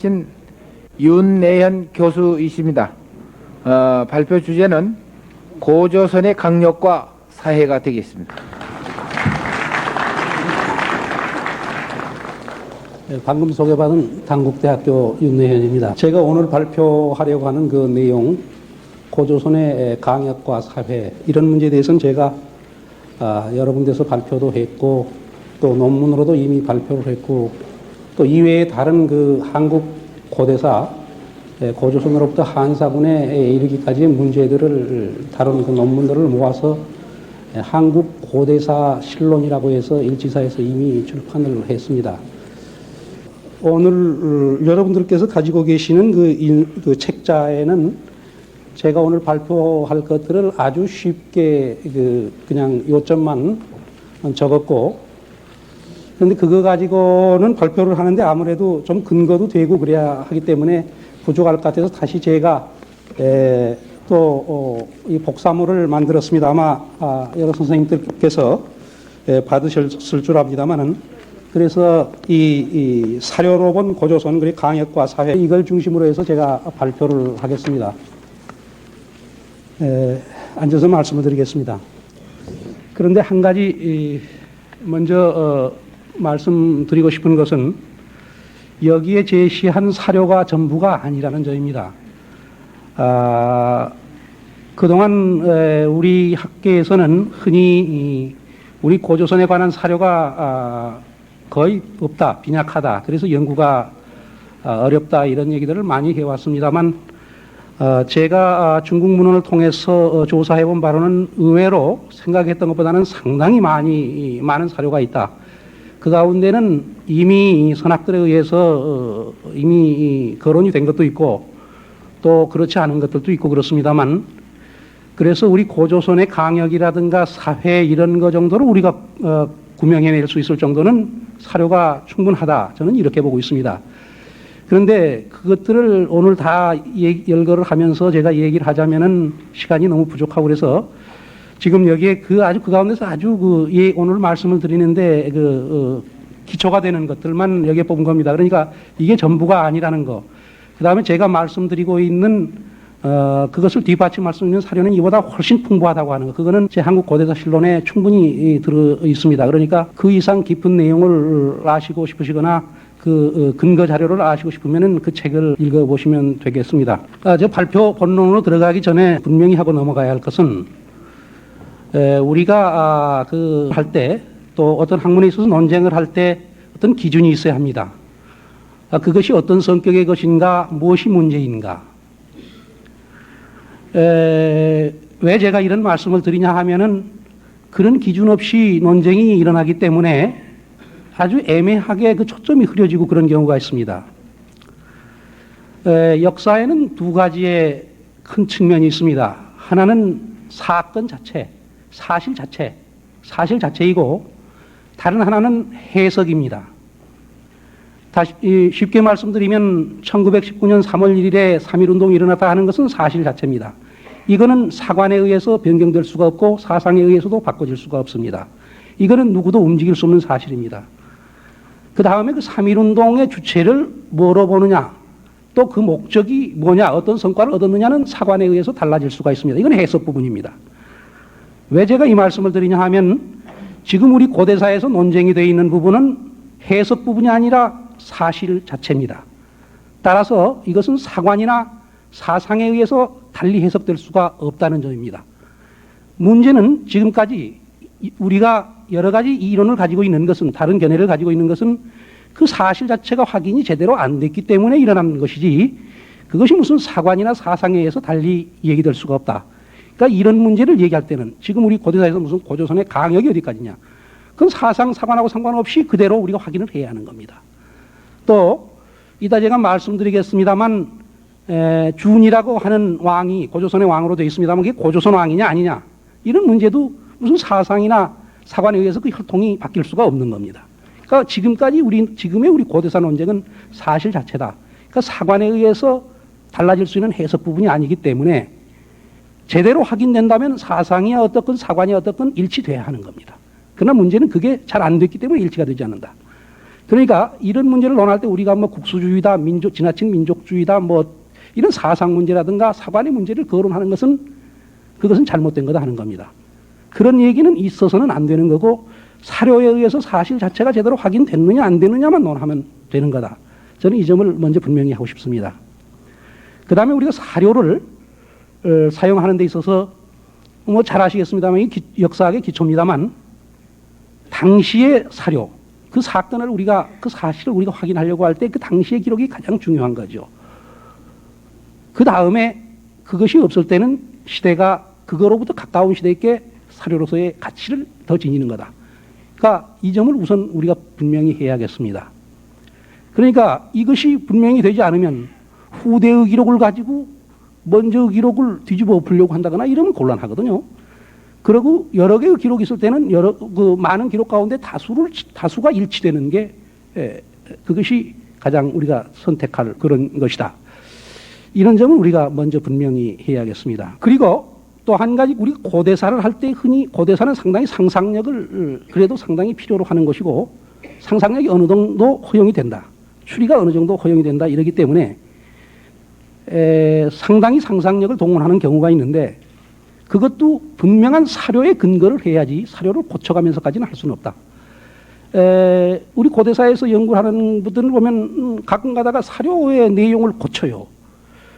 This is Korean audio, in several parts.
신 윤내현 교수이십니다. 발표 주제는 고조선의 강력과 사해가 되겠습니다. 방금 소개받은 당국대학교 윤내현입니다. 제가 오늘 발표하려고 하는 그 내용, 고조선의 강역과 사회, 이런 문제에 대해서는 제가 여러 군데서 발표도 했고 또 논문으로도 이미 발표를 했고 또 이외에 다른 그 한국 고대사, 고조선으로부터 한사군에 이르기까지의 문제들을 다룬 그 논문들을 모아서 한국 고대사 실론이라고 해서 일지사에서 이미 출판을 했습니다. 오늘 여러분들께서 가지고 계시는 그 책자에는 제가 오늘 발표할 것들을 아주 쉽게 그냥 요점만 적었고, 그런데 그거 가지고는 발표를 하는데 아무래도 좀 근거도 되고 그래야 하기 때문에 부족할 것 같아서 다시 제가 또 이 복사물을 만들었습니다. 아마 여러 선생님들께서 받으셨을 줄 압니다만은, 그래서 이 사료로 본 고조선 그리고 강역과 사회, 이걸 중심으로 해서 제가 발표를 하겠습니다. 앉아서 말씀을 드리겠습니다. 그런데 한 가지 먼저 말씀드리고 싶은 것은 여기에 제시한 사료가 전부가 아니라는 점입니다. 그동안 우리 학계에서는 흔히 우리 고조선에 관한 사료가 거의 없다, 빈약하다, 그래서 연구가 어렵다, 이런 얘기들을 많이 해왔습니다만, 제가 중국 문헌을 통해서 조사해본 바로는 의외로 생각했던 것보다는 상당히 많은 사료가 있다. 그 가운데는 이미 선학들에 의해서 이미 거론이 된 것도 있고 또 그렇지 않은 것들도 있고 그렇습니다만, 그래서 우리 고조선의 강역이라든가 사회 이런 거 정도로 우리가 구명해낼 수 있을 정도는 사료가 충분하다, 저는 이렇게 보고 있습니다. 그런데 그것들을 오늘 다 열거를 하면서 제가 얘기를 하자면은 시간이 너무 부족하고 그래서 지금 여기에 그 가운데서 아주 오늘 말씀을 드리는데 기초가 되는 것들만 여기에 뽑은 겁니다. 그러니까 이게 전부가 아니라는 거. 그 다음에 제가 말씀드리고 있는 그것을 뒷받침할 수 있는 사료는 이보다 훨씬 풍부하다고 하는 거. 그거는 제 한국 고대사 실론에 충분히 들어 있습니다. 그러니까 그 이상 깊은 내용을 아시고 싶으시거나 그 근거 자료를 아시고 싶으면은 그 책을 읽어보시면 되겠습니다. 저 발표 본론으로 들어가기 전에 분명히 하고 넘어가야 할 것은, 우리가 할 때 또 어떤 학문에 있어서 논쟁을 할 때 어떤 기준이 있어야 합니다. 그것이 어떤 성격의 것인가, 무엇이 문제인가. 왜 제가 이런 말씀을 드리냐 하면은 그런 기준 없이 논쟁이 일어나기 때문에 아주 애매하게 그 초점이 흐려지고 그런 경우가 있습니다. 역사에는 두 가지의 큰 측면이 있습니다. 하나는 사건 자체, 사실 자체이고, 다른 하나는 해석입니다. 다시 쉽게 말씀드리면 1919년 3월 1일에 3.1운동이 일어났다 하는 것은 사실 자체입니다. 이거는 사관에 의해서 변경될 수가 없고 사상에 의해서도 바꿔질 수가 없습니다. 이거는 누구도 움직일 수 없는 사실입니다. 그 다음에 그 3.1운동의 주체를 뭐로 보느냐, 또 그 목적이 뭐냐, 어떤 성과를 얻었느냐는 사관에 의해서 달라질 수가 있습니다. 이건 해석 부분입니다. 왜 제가 이 말씀을 드리냐 하면, 지금 우리 고대사에서 논쟁이 되어 있는 부분은 해석 부분이 아니라 사실 자체입니다. 따라서 이것은 사관이나 사상에 의해서 달리 해석될 수가 없다는 점입니다. 문제는 지금까지 우리가 여러 가지 이론을 가지고 있는 것은, 다른 견해를 가지고 있는 것은 그 사실 자체가 확인이 제대로 안 됐기 때문에 일어나는 것이지, 그것이 무슨 사관이나 사상에 의해서 달리 얘기될 수가 없다. 그러니까 이런 문제를 얘기할 때는 지금 우리 고대사에서 무슨 고조선의 강역이 어디까지냐, 그건 사상, 사관하고 상관없이 그대로 우리가 확인을 해야 하는 겁니다. 또 이따 제가 말씀드리겠습니다만, 준이라고 하는 왕이 고조선의 왕으로 되어 있습니다만 그게 고조선 왕이냐 아니냐, 이런 문제도 무슨 사상이나 사관에 의해서 그 혈통이 바뀔 수가 없는 겁니다. 그러니까 지금까지 지금의 우리 고대사 논쟁은 사실 자체다. 그러니까 사관에 의해서 달라질 수 있는 해석 부분이 아니기 때문에 제대로 확인된다면 사상이 어떻건 사관이 어떻건 일치돼야 하는 겁니다. 그러나 문제는 그게 잘 안 됐기 때문에 일치가 되지 않는다. 그러니까 이런 문제를 논할 때 우리가 뭐 국수주의다, 지나친 민족주의다, 뭐 이런 사상 문제라든가 사관의 문제를 거론하는 것은 그것은 잘못된 거다 하는 겁니다. 그런 얘기는 있어서는 안 되는 거고 사료에 의해서 사실 자체가 제대로 확인됐느냐 안 되느냐만 논하면 되는 거다. 저는 이 점을 먼저 분명히 하고 싶습니다. 그 다음에 우리가 사료를 사용하는 데 있어서 뭐 잘 아시겠습니다만 역사학의 기초입니다만 당시의 사료, 그 사건을 그 사실을 우리가 확인하려고 할 때 그 당시의 기록이 가장 중요한 거죠. 그 다음에 그것이 없을 때는 시대가 그거로부터 가까운 시대에 사료로서의 가치를 더 지니는 거다. 그러니까 이 점을 우선 우리가 분명히 해야겠습니다. 그러니까 이것이 분명히 되지 않으면 후대의 기록을 가지고 먼저의 기록을 뒤집어 엎으려고 한다거나 이러면 곤란하거든요. 그리고 여러 개의 기록이 있을 때는 많은 기록 가운데 다수가 일치되는 게 그것이 가장 우리가 선택할 그런 것이다. 이런 점은 우리가 먼저 분명히 해야겠습니다. 그리고 또 한 가지 우리가 고대사를 할 때 흔히 고대사는 상당히 상상력을 그래도 상당히 필요로 하는 것이고 상상력이 어느 정도 허용이 된다. 추리가 어느 정도 허용이 된다. 이러기 때문에 상당히 상상력을 동원하는 경우가 있는데 그것도 분명한 사료에 근거를 해야지 사료를 고쳐가면서까지는 할 수는 없다. 우리 고대사에서 연구를 하는 분들을 보면 가끔 가다가 사료의 내용을 고쳐요.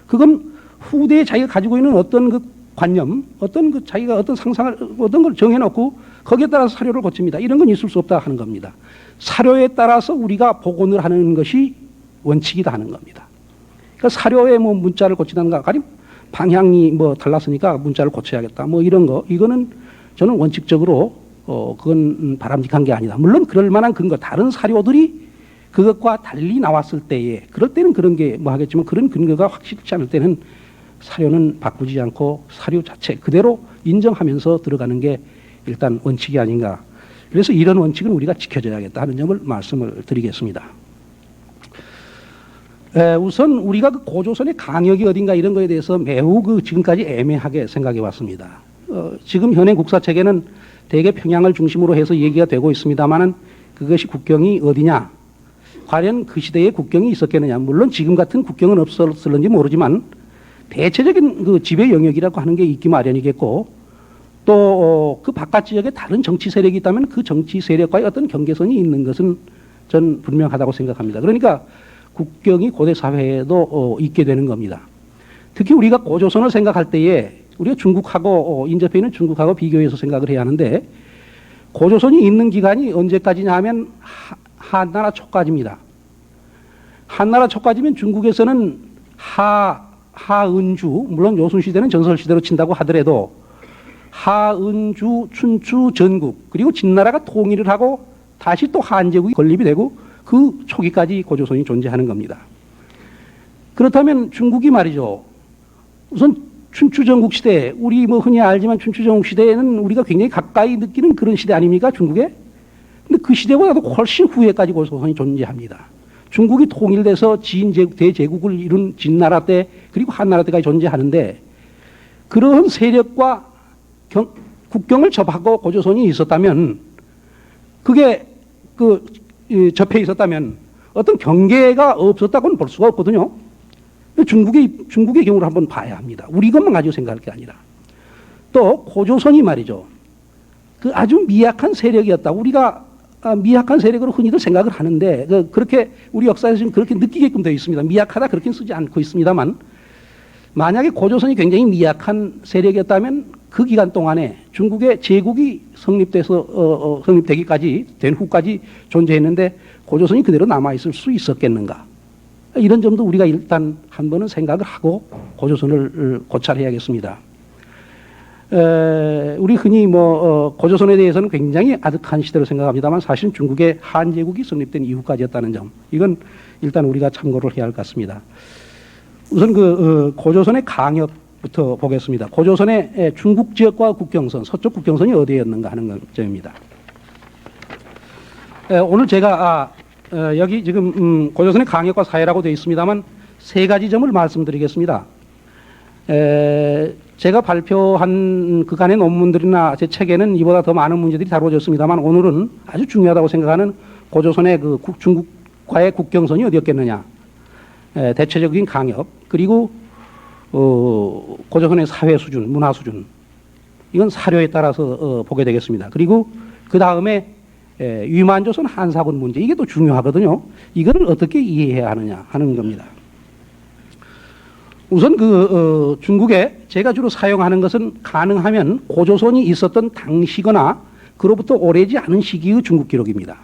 그건 후대에 자기가 가지고 있는 어떤 그 관념, 어떤 그 자기가 어떤 상상을, 어떤 걸 정해놓고 거기에 따라서 사료를 고칩니다. 이런 건 있을 수 없다 하는 겁니다. 사료에 따라서 우리가 복원을 하는 것이 원칙이다 하는 겁니다. 그러니까 사료에 뭐 문자를 고치다든가, 가령 방향이 뭐 달랐으니까 문자를 고쳐야겠다. 뭐 이런 거, 이거는 저는 원칙적으로, 그건 바람직한 게 아니다. 물론 그럴 만한 근거, 다른 사료들이 그것과 달리 나왔을 때에, 그럴 때는 그런 게 뭐 하겠지만 그런 근거가 확실치 않을 때는 사료는 바꾸지 않고 사료 자체 그대로 인정하면서 들어가는 게 일단 원칙이 아닌가. 그래서 이런 원칙은 우리가 지켜줘야겠다 하는 점을 말씀을 드리겠습니다. 우선 우리가 그 고조선의 강역이 어딘가 이런 거에 대해서 매우 지금까지 애매하게 생각해 왔습니다. 지금 현행 국사체계는 대개 평양을 중심으로 해서 얘기가 되고 있습니다만은 그것이 국경이 어디냐, 과연 그 시대에 국경이 있었겠느냐. 물론 지금 같은 국경은 없었을는지 모르지만 대체적인 그 지배 영역이라고 하는 게 있기 마련이겠고, 또 그 바깥 지역에 다른 정치 세력이 있다면 그 정치 세력과의 어떤 경계선이 있는 것은 전 분명하다고 생각합니다. 그러니까 국경이 고대 사회에도 있게 되는 겁니다. 특히 우리가 고조선을 생각할 때에 우리가 중국하고 인접해 있는 중국하고 비교해서 생각을 해야 하는데, 고조선이 있는 기간이 언제까지냐 하면 한나라 초까지입니다. 한나라 초까지면 중국에서는 하은주, 물론 요순시대는 전설시대로 친다고 하더라도 하은주, 춘추, 전국, 그리고 진나라가 통일을 하고 다시 또 한제국이 건립이 되고 그 초기까지 고조선이 존재하는 겁니다. 그렇다면 중국이 말이죠. 우선 춘추 전국 시대, 우리 뭐 흔히 알지만 춘추 전국 시대에는 우리가 굉장히 가까이 느끼는 그런 시대 아닙니까, 중국에? 근데 그 시대보다도 훨씬 후에까지 고조선이 존재합니다. 중국이 통일돼서 대제국을 이룬 진나라 때 그리고 한나라 때까지 존재하는데, 그런 세력과 국경을 접하고 고조선이 있었다면, 그게 접해 있었다면 어떤 경계가 없었다고는 볼 수가 없거든요. 중국의 경우를 한번 봐야 합니다. 우리 것만 가지고 생각할 게 아니라. 또 고조선이 말이죠, 그 아주 미약한 세력이었다. 우리가 미약한 세력으로 흔히들 생각을 하는데, 그렇게 우리 역사에서 지금 그렇게 느끼게끔 되어 있습니다. 미약하다 그렇게는 쓰지 않고 있습니다만, 만약에 고조선이 굉장히 미약한 세력이었다면 그 기간 동안에 중국의 제국이 성립되기까지 된 후까지 존재했는데 고조선이 그대로 남아있을 수 있었겠는가. 이런 점도 우리가 일단 한 번은 생각을 하고 고조선을 고찰해야겠습니다. 우리 흔히 고조선에 대해서는 굉장히 아득한 시대로 생각합니다만 사실은 중국의 한제국이 성립된 이후까지였다는 점, 이건 일단 우리가 참고를 해야 할 것 같습니다. 우선 고조선의 강역부터 보겠습니다. 고조선의 중국 지역과 국경선, 서쪽 국경선이 어디였는가 하는 점입니다. 오늘 제가 여기 지금 고조선의 강역과 사해라고 되어 있습니다만 세 가지 점을 말씀드리겠습니다. 제가 발표한 그간의 논문들이나 제 책에는 이보다 더 많은 문제들이 다루어졌습니다만 오늘은 아주 중요하다고 생각하는 고조선의 그 중국과의 국경선이 어디였겠느냐. 대체적인 강역, 그리고 고조선의 사회 수준, 문화 수준, 이건 사료에 따라서 보게 되겠습니다. 그리고 그 다음에 위만조선 한사군 문제, 이게 또 중요하거든요. 이거를 어떻게 이해해야 하느냐 하는 겁니다. 우선 중국에 제가 주로 사용하는 것은 가능하면 고조선이 있었던 당시거나 그로부터 오래지 않은 시기의 중국 기록입니다.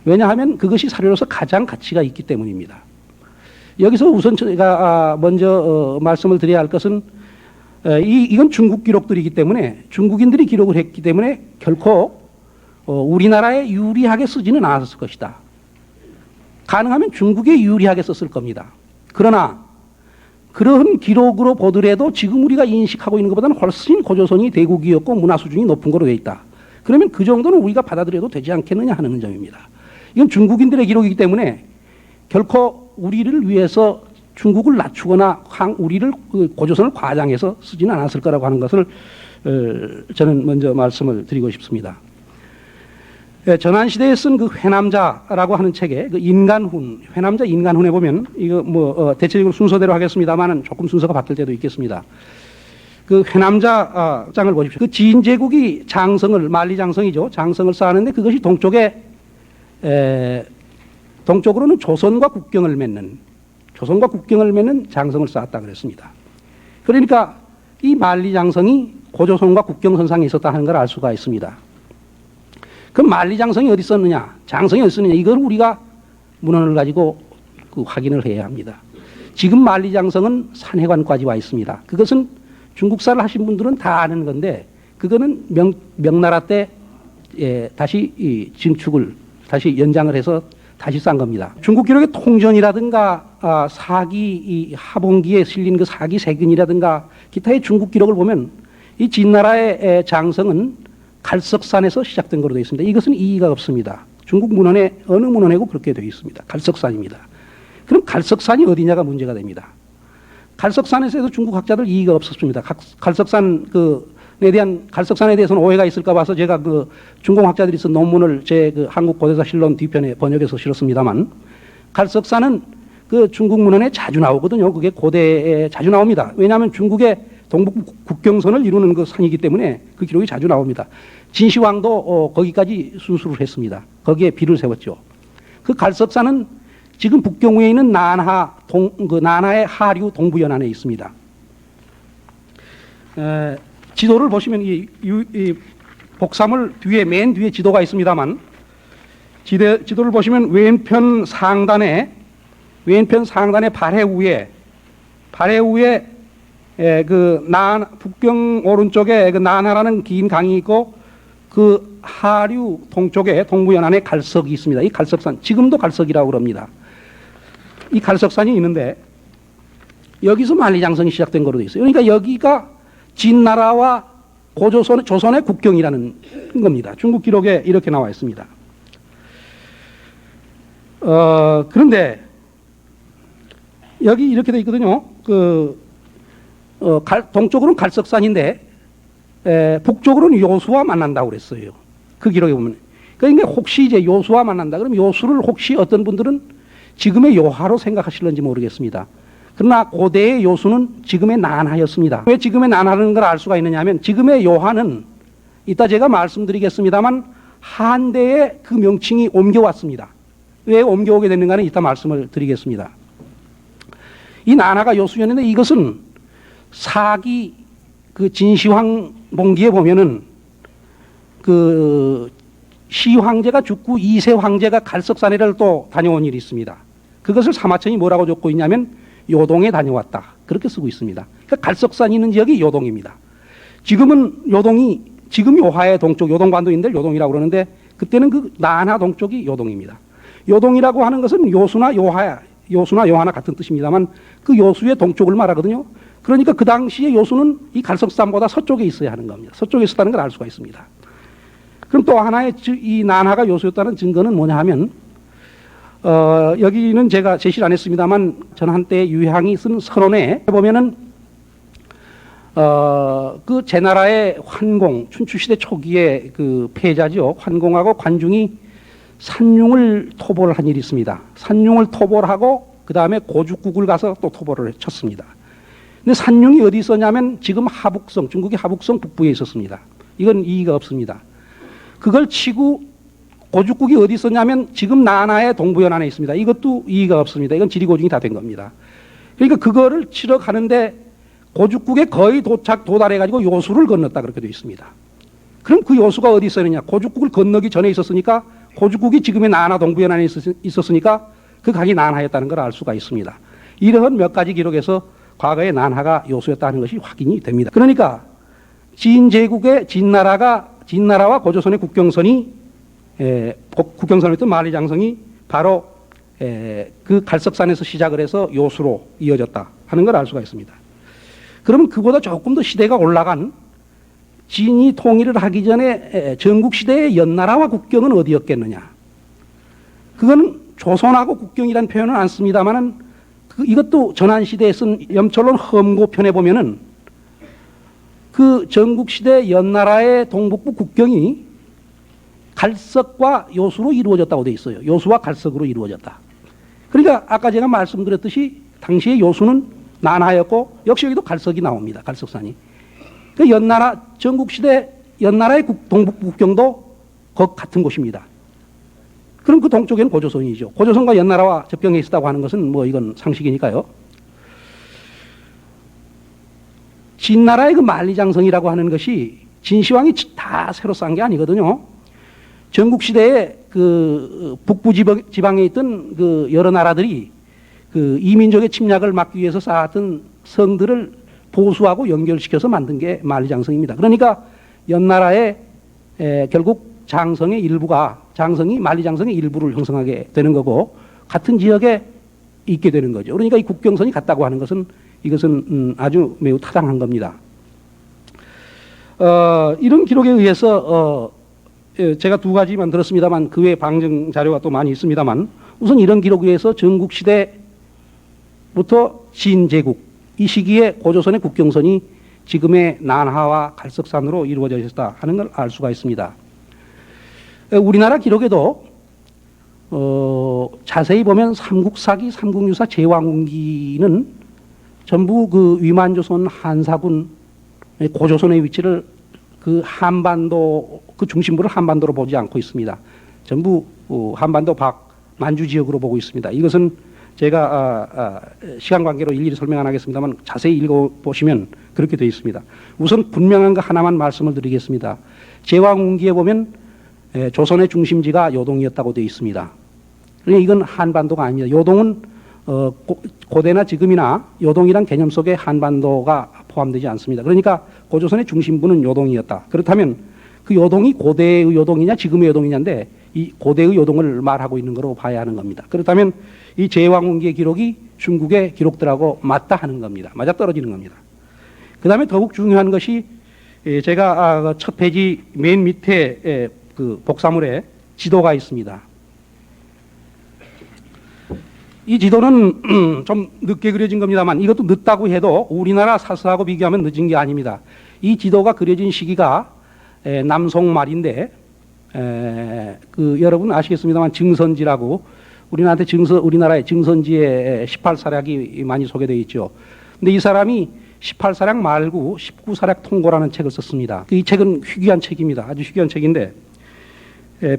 왜냐하면 그것이 사료로서 가장 가치가 있기 때문입니다. 여기서 우선 제가 먼저 말씀을 드려야 할 것은 이건 중국 기록들이기 때문에 중국인들이 기록을 했기 때문에 결코 우리나라에 유리하게 쓰지는 않았을 것이다. 가능하면 중국에 유리하게 썼을 겁니다. 그러나 그런 기록으로 보더라도 지금 우리가 인식하고 있는 것보다는 훨씬 고조선이 대국이었고 문화 수준이 높은 거로 되어 있다. 그러면 그 정도는 우리가 받아들여도 되지 않겠느냐 하는 점입니다. 이건 중국인들의 기록이기 때문에 결코 우리를 위해서 중국을 낮추거나 우리를 고조선을 과장해서 쓰지는 않았을 거라고 하는 것을 저는 먼저 말씀을 드리고 싶습니다. 전한시대에 쓴 그 회남자라고 하는 책에 그 인간훈, 회남자 인간훈에 보면 이거 대체적으로 순서대로 하겠습니다만은 조금 순서가 바뀔 때도 있겠습니다. 그 회남자 장을 보십시오. 그 지인제국이 만리장성이죠. 장성을 쌓았는데 그것이 동쪽으로는 조선과 국경을 맺는 장성을 쌓았다 그랬습니다. 그러니까 이 만리장성이 고조선과 국경선상에 있었다 하는 걸 알 수가 있습니다. 그럼 만리장성이 어디 있었느냐, 장성이 어디 있었느냐, 이걸 우리가 문헌을 가지고 확인을 해야 합니다. 지금 만리장성은 산해관까지 와 있습니다. 그것은 중국사를 하신 분들은 다 아는 건데 그거는 명나라 때 다시 증축을 다시 연장을 해서 다시 쌓은 겁니다. 중국 기록의 통전이라든가 사기 하봉기에 실린 그 사기 세균이라든가 기타의 중국 기록을 보면 이 진나라의 장성은 갈석산에서 시작된 것으로 되어 있습니다. 이것은 이의가 없습니다. 중국 문헌에 어느 문헌에도 그렇게 되어 있습니다. 갈석산입니다. 그럼 갈석산이 어디냐가 문제가 됩니다. 갈석산에서도 중국 학자들 이의가 없었습니다. 갈석산에 대해서는 오해가 있을까 봐서 제가 중공학자들이 쓴 논문을 제 한국 고대사 실론 뒤편에 번역해서 실었습니다만, 갈석산은 중국 문헌에 자주 나오거든요. 그게 고대에 자주 나옵니다. 왜냐하면 중국의 동북 국경선을 이루는 그 산이기 때문에 그 기록이 자주 나옵니다. 진시황도 거기까지 순수를 했습니다. 거기에 비를 세웠죠. 그 갈석산은 지금 북경우에 있는 난하의 하류 동부 연안에 있습니다. 지도를 보시면 이 복사물 맨 뒤에 지도가 있습니다만, 지도를 보시면 왼편 상단에 발해 위에 북경 오른쪽에 그 난하라는 긴 강이 있고 그 하류 동쪽에 동부연안에 갈석이 있습니다. 이 갈석산, 지금도 갈석이라고 그럽니다. 이 갈석산이 있는데 여기서 만리장성이 시작된 거로 되어 있어요. 그러니까 여기가 진나라와 조선의 국경이라는 겁니다. 중국 기록에 이렇게 나와 있습니다. 그런데 여기 이렇게 되어 있거든요. 동쪽으로는 갈석산인데 북쪽으로는 요수와 만난다고 그랬어요. 그 기록에 보면. 그러니까 혹시 이제 요수와 만난다 그러면 요수를 혹시 어떤 분들은 지금의 요하로 생각하실는지 모르겠습니다. 그러나 고대의 요수는 지금의 난하였습니다. 왜 지금의 난하라는 걸 알 수가 있느냐 하면 지금의 요하는 이따 제가 말씀드리겠습니다만 한대에 그 명칭이 옮겨왔습니다. 왜 옮겨오게 됐는가는 이따 말씀을 드리겠습니다. 이 난하가 요수였는데 이것은 사기 진시황 봉기에 보면은 시황제가 죽고 이세 황제가 갈석산에를 또 다녀온 일이 있습니다. 그것을 사마천이 뭐라고 적고 있냐면 요동에 다녀왔다. 그렇게 쓰고 있습니다. 그러니까 갈석산이 있는 지역이 요동입니다. 지금 요하의 동쪽 요동반도인데 요동이라고 그러는데 그때는 그 난하 동쪽이 요동입니다. 요동이라고 하는 것은 요수나 요하나 같은 뜻입니다만 그 요수의 동쪽을 말하거든요. 그러니까 그 당시에 요수는 이 갈석산보다 서쪽에 있어야 하는 겁니다. 서쪽에 있었다는 걸 알 수가 있습니다. 그럼 또 하나의 이 난하가 요수였다는 증거는 뭐냐 하면 여기는 제가 제시를 안 했습니다만 전 한때 유향이 쓴 선원에 보면은 그 제나라의 환공 춘추시대 초기의 그 패자죠. 환공하고 관중이 산융을 토벌을 한 일이 있습니다. 산융을 토벌하고 그 다음에 고죽국을 가서 또 토벌을 쳤습니다. 근데 산융이 어디 있었냐면 지금 하북성, 중국의 하북성 북부에 있었습니다. 이건 이의가 없습니다. 그걸 치고 고죽국이 어디 있었냐면 지금 나나의 동부연안에 있습니다. 이것도 이의가 없습니다. 이건 지리고증이 다 된 겁니다. 그러니까 그거를 치러 가는데 고죽국에 거의 도달해가지고 요수를 건넜다 그렇게 되어 있습니다. 그럼 그 요수가 어디 있었느냐? 고죽국을 건너기 전에 있었으니까 고죽국이 지금의 나나 동부연안에 있었으니까 그 강이 난하였다는 걸 알 수가 있습니다. 이러한 몇 가지 기록에서 과거에 난하가 요수였다는 것이 확인이 됩니다. 그러니까 진제국의 진나라와 고조선의 국경선이 국경선에 있던 만리장성이 바로 그 갈석산에서 시작을 해서 요수로 이어졌다 하는 걸 알 수가 있습니다. 그러면 그보다 조금 더 시대가 올라간 진이 통일을 하기 전에 전국시대의 연나라와 국경은 어디였겠느냐. 그건 조선하고 국경이라는 표현은 안 씁니다만은 이것도 전한시대에 쓴 염철론 험고편에 보면은 그 전국시대 연나라의 동북부 국경이 갈석과 요수로 이루어졌다고 되어 있어요. 요수와 갈석으로 이루어졌다. 그러니까 아까 제가 말씀드렸듯이 당시에 요수는 난하였고 역시 여기도 갈석이 나옵니다. 갈석산이. 그 연나라 전국시대 연나라의 동북부 국경도 같은 곳입니다. 그럼 그 동쪽에는 고조선이죠. 고조선과 연나라와 접경해 있었다고 하는 것은 뭐 이건 상식이니까요. 진나라의 그 만리장성이라고 하는 것이 진시황이 다 새로 쌓은 게 아니거든요. 전국시대에 그 북부 지방에 있던 그 여러 나라들이 그 이민족의 침략을 막기 위해서 쌓았던 성들을 보수하고 연결시켜서 만든 게 만리장성입니다. 그러니까 연나라의 결국 장성이 만리장성의 일부를 형성하게 되는 거고 같은 지역에 있게 되는 거죠. 그러니까 이 국경선이 같다고 하는 것은 이것은 아주 매우 타당한 겁니다. 이런 기록에 의해서 제가 두 가지만 들었습니다만 그 외에 방증 자료가 또 많이 있습니다만 우선 이런 기록에 의해서 전국시대부터 진제국 이 시기에 고조선의 국경선이 지금의 난하와 갈석산으로 이루어져 있었다 하는 걸 알 수가 있습니다. 우리나라 기록에도 자세히 보면 삼국사기, 삼국유사, 제왕운기는 전부 그 위만조선 한사군 고조선의 위치를 그 한반도 그 중심부를 한반도로 보지 않고 있습니다. 전부 한반도 밖 만주 지역으로 보고 있습니다. 이것은 제가 시간 관계로 일일이 설명 안 하겠습니다만 자세히 읽어보시면 그렇게 되어 있습니다. 우선 분명한 거 하나만 말씀을 드리겠습니다. 제왕운기에 보면 조선의 중심지가 요동이었다고 되어 있습니다. 그러니까 이건 한반도가 아닙니다. 요동은 고대나 지금이나 요동이란 개념 속에 한반도가 포함되지 않습니다. 그러니까 고조선의 중심부는 요동이었다. 그렇다면 그 요동이 고대의 요동이냐 지금의 요동이냐인데 이 고대의 요동을 말하고 있는 거로 봐야 하는 겁니다. 그렇다면 이 제왕운기의 기록이 중국의 기록들하고 맞다 하는 겁니다. 맞아떨어지는 겁니다. 그 다음에 더욱 중요한 것이 제가 첫 페이지 맨 밑에 그 복사물에 지도가 있습니다. 이 지도는 좀 늦게 그려진 겁니다만 이것도 늦다고 해도 우리나라 사서하고 비교하면 늦은 게 아닙니다. 이 지도가 그려진 시기가 남송 말인데 그 여러분 아시겠습니다만 증선지라고 우리나라의 증선지에 18사략이 많이 소개되어 있죠. 근데 이 사람이 18사략 말고 19사략 통고라는 책을 썼습니다. 이 책은 희귀한 책입니다. 아주 희귀한 책인데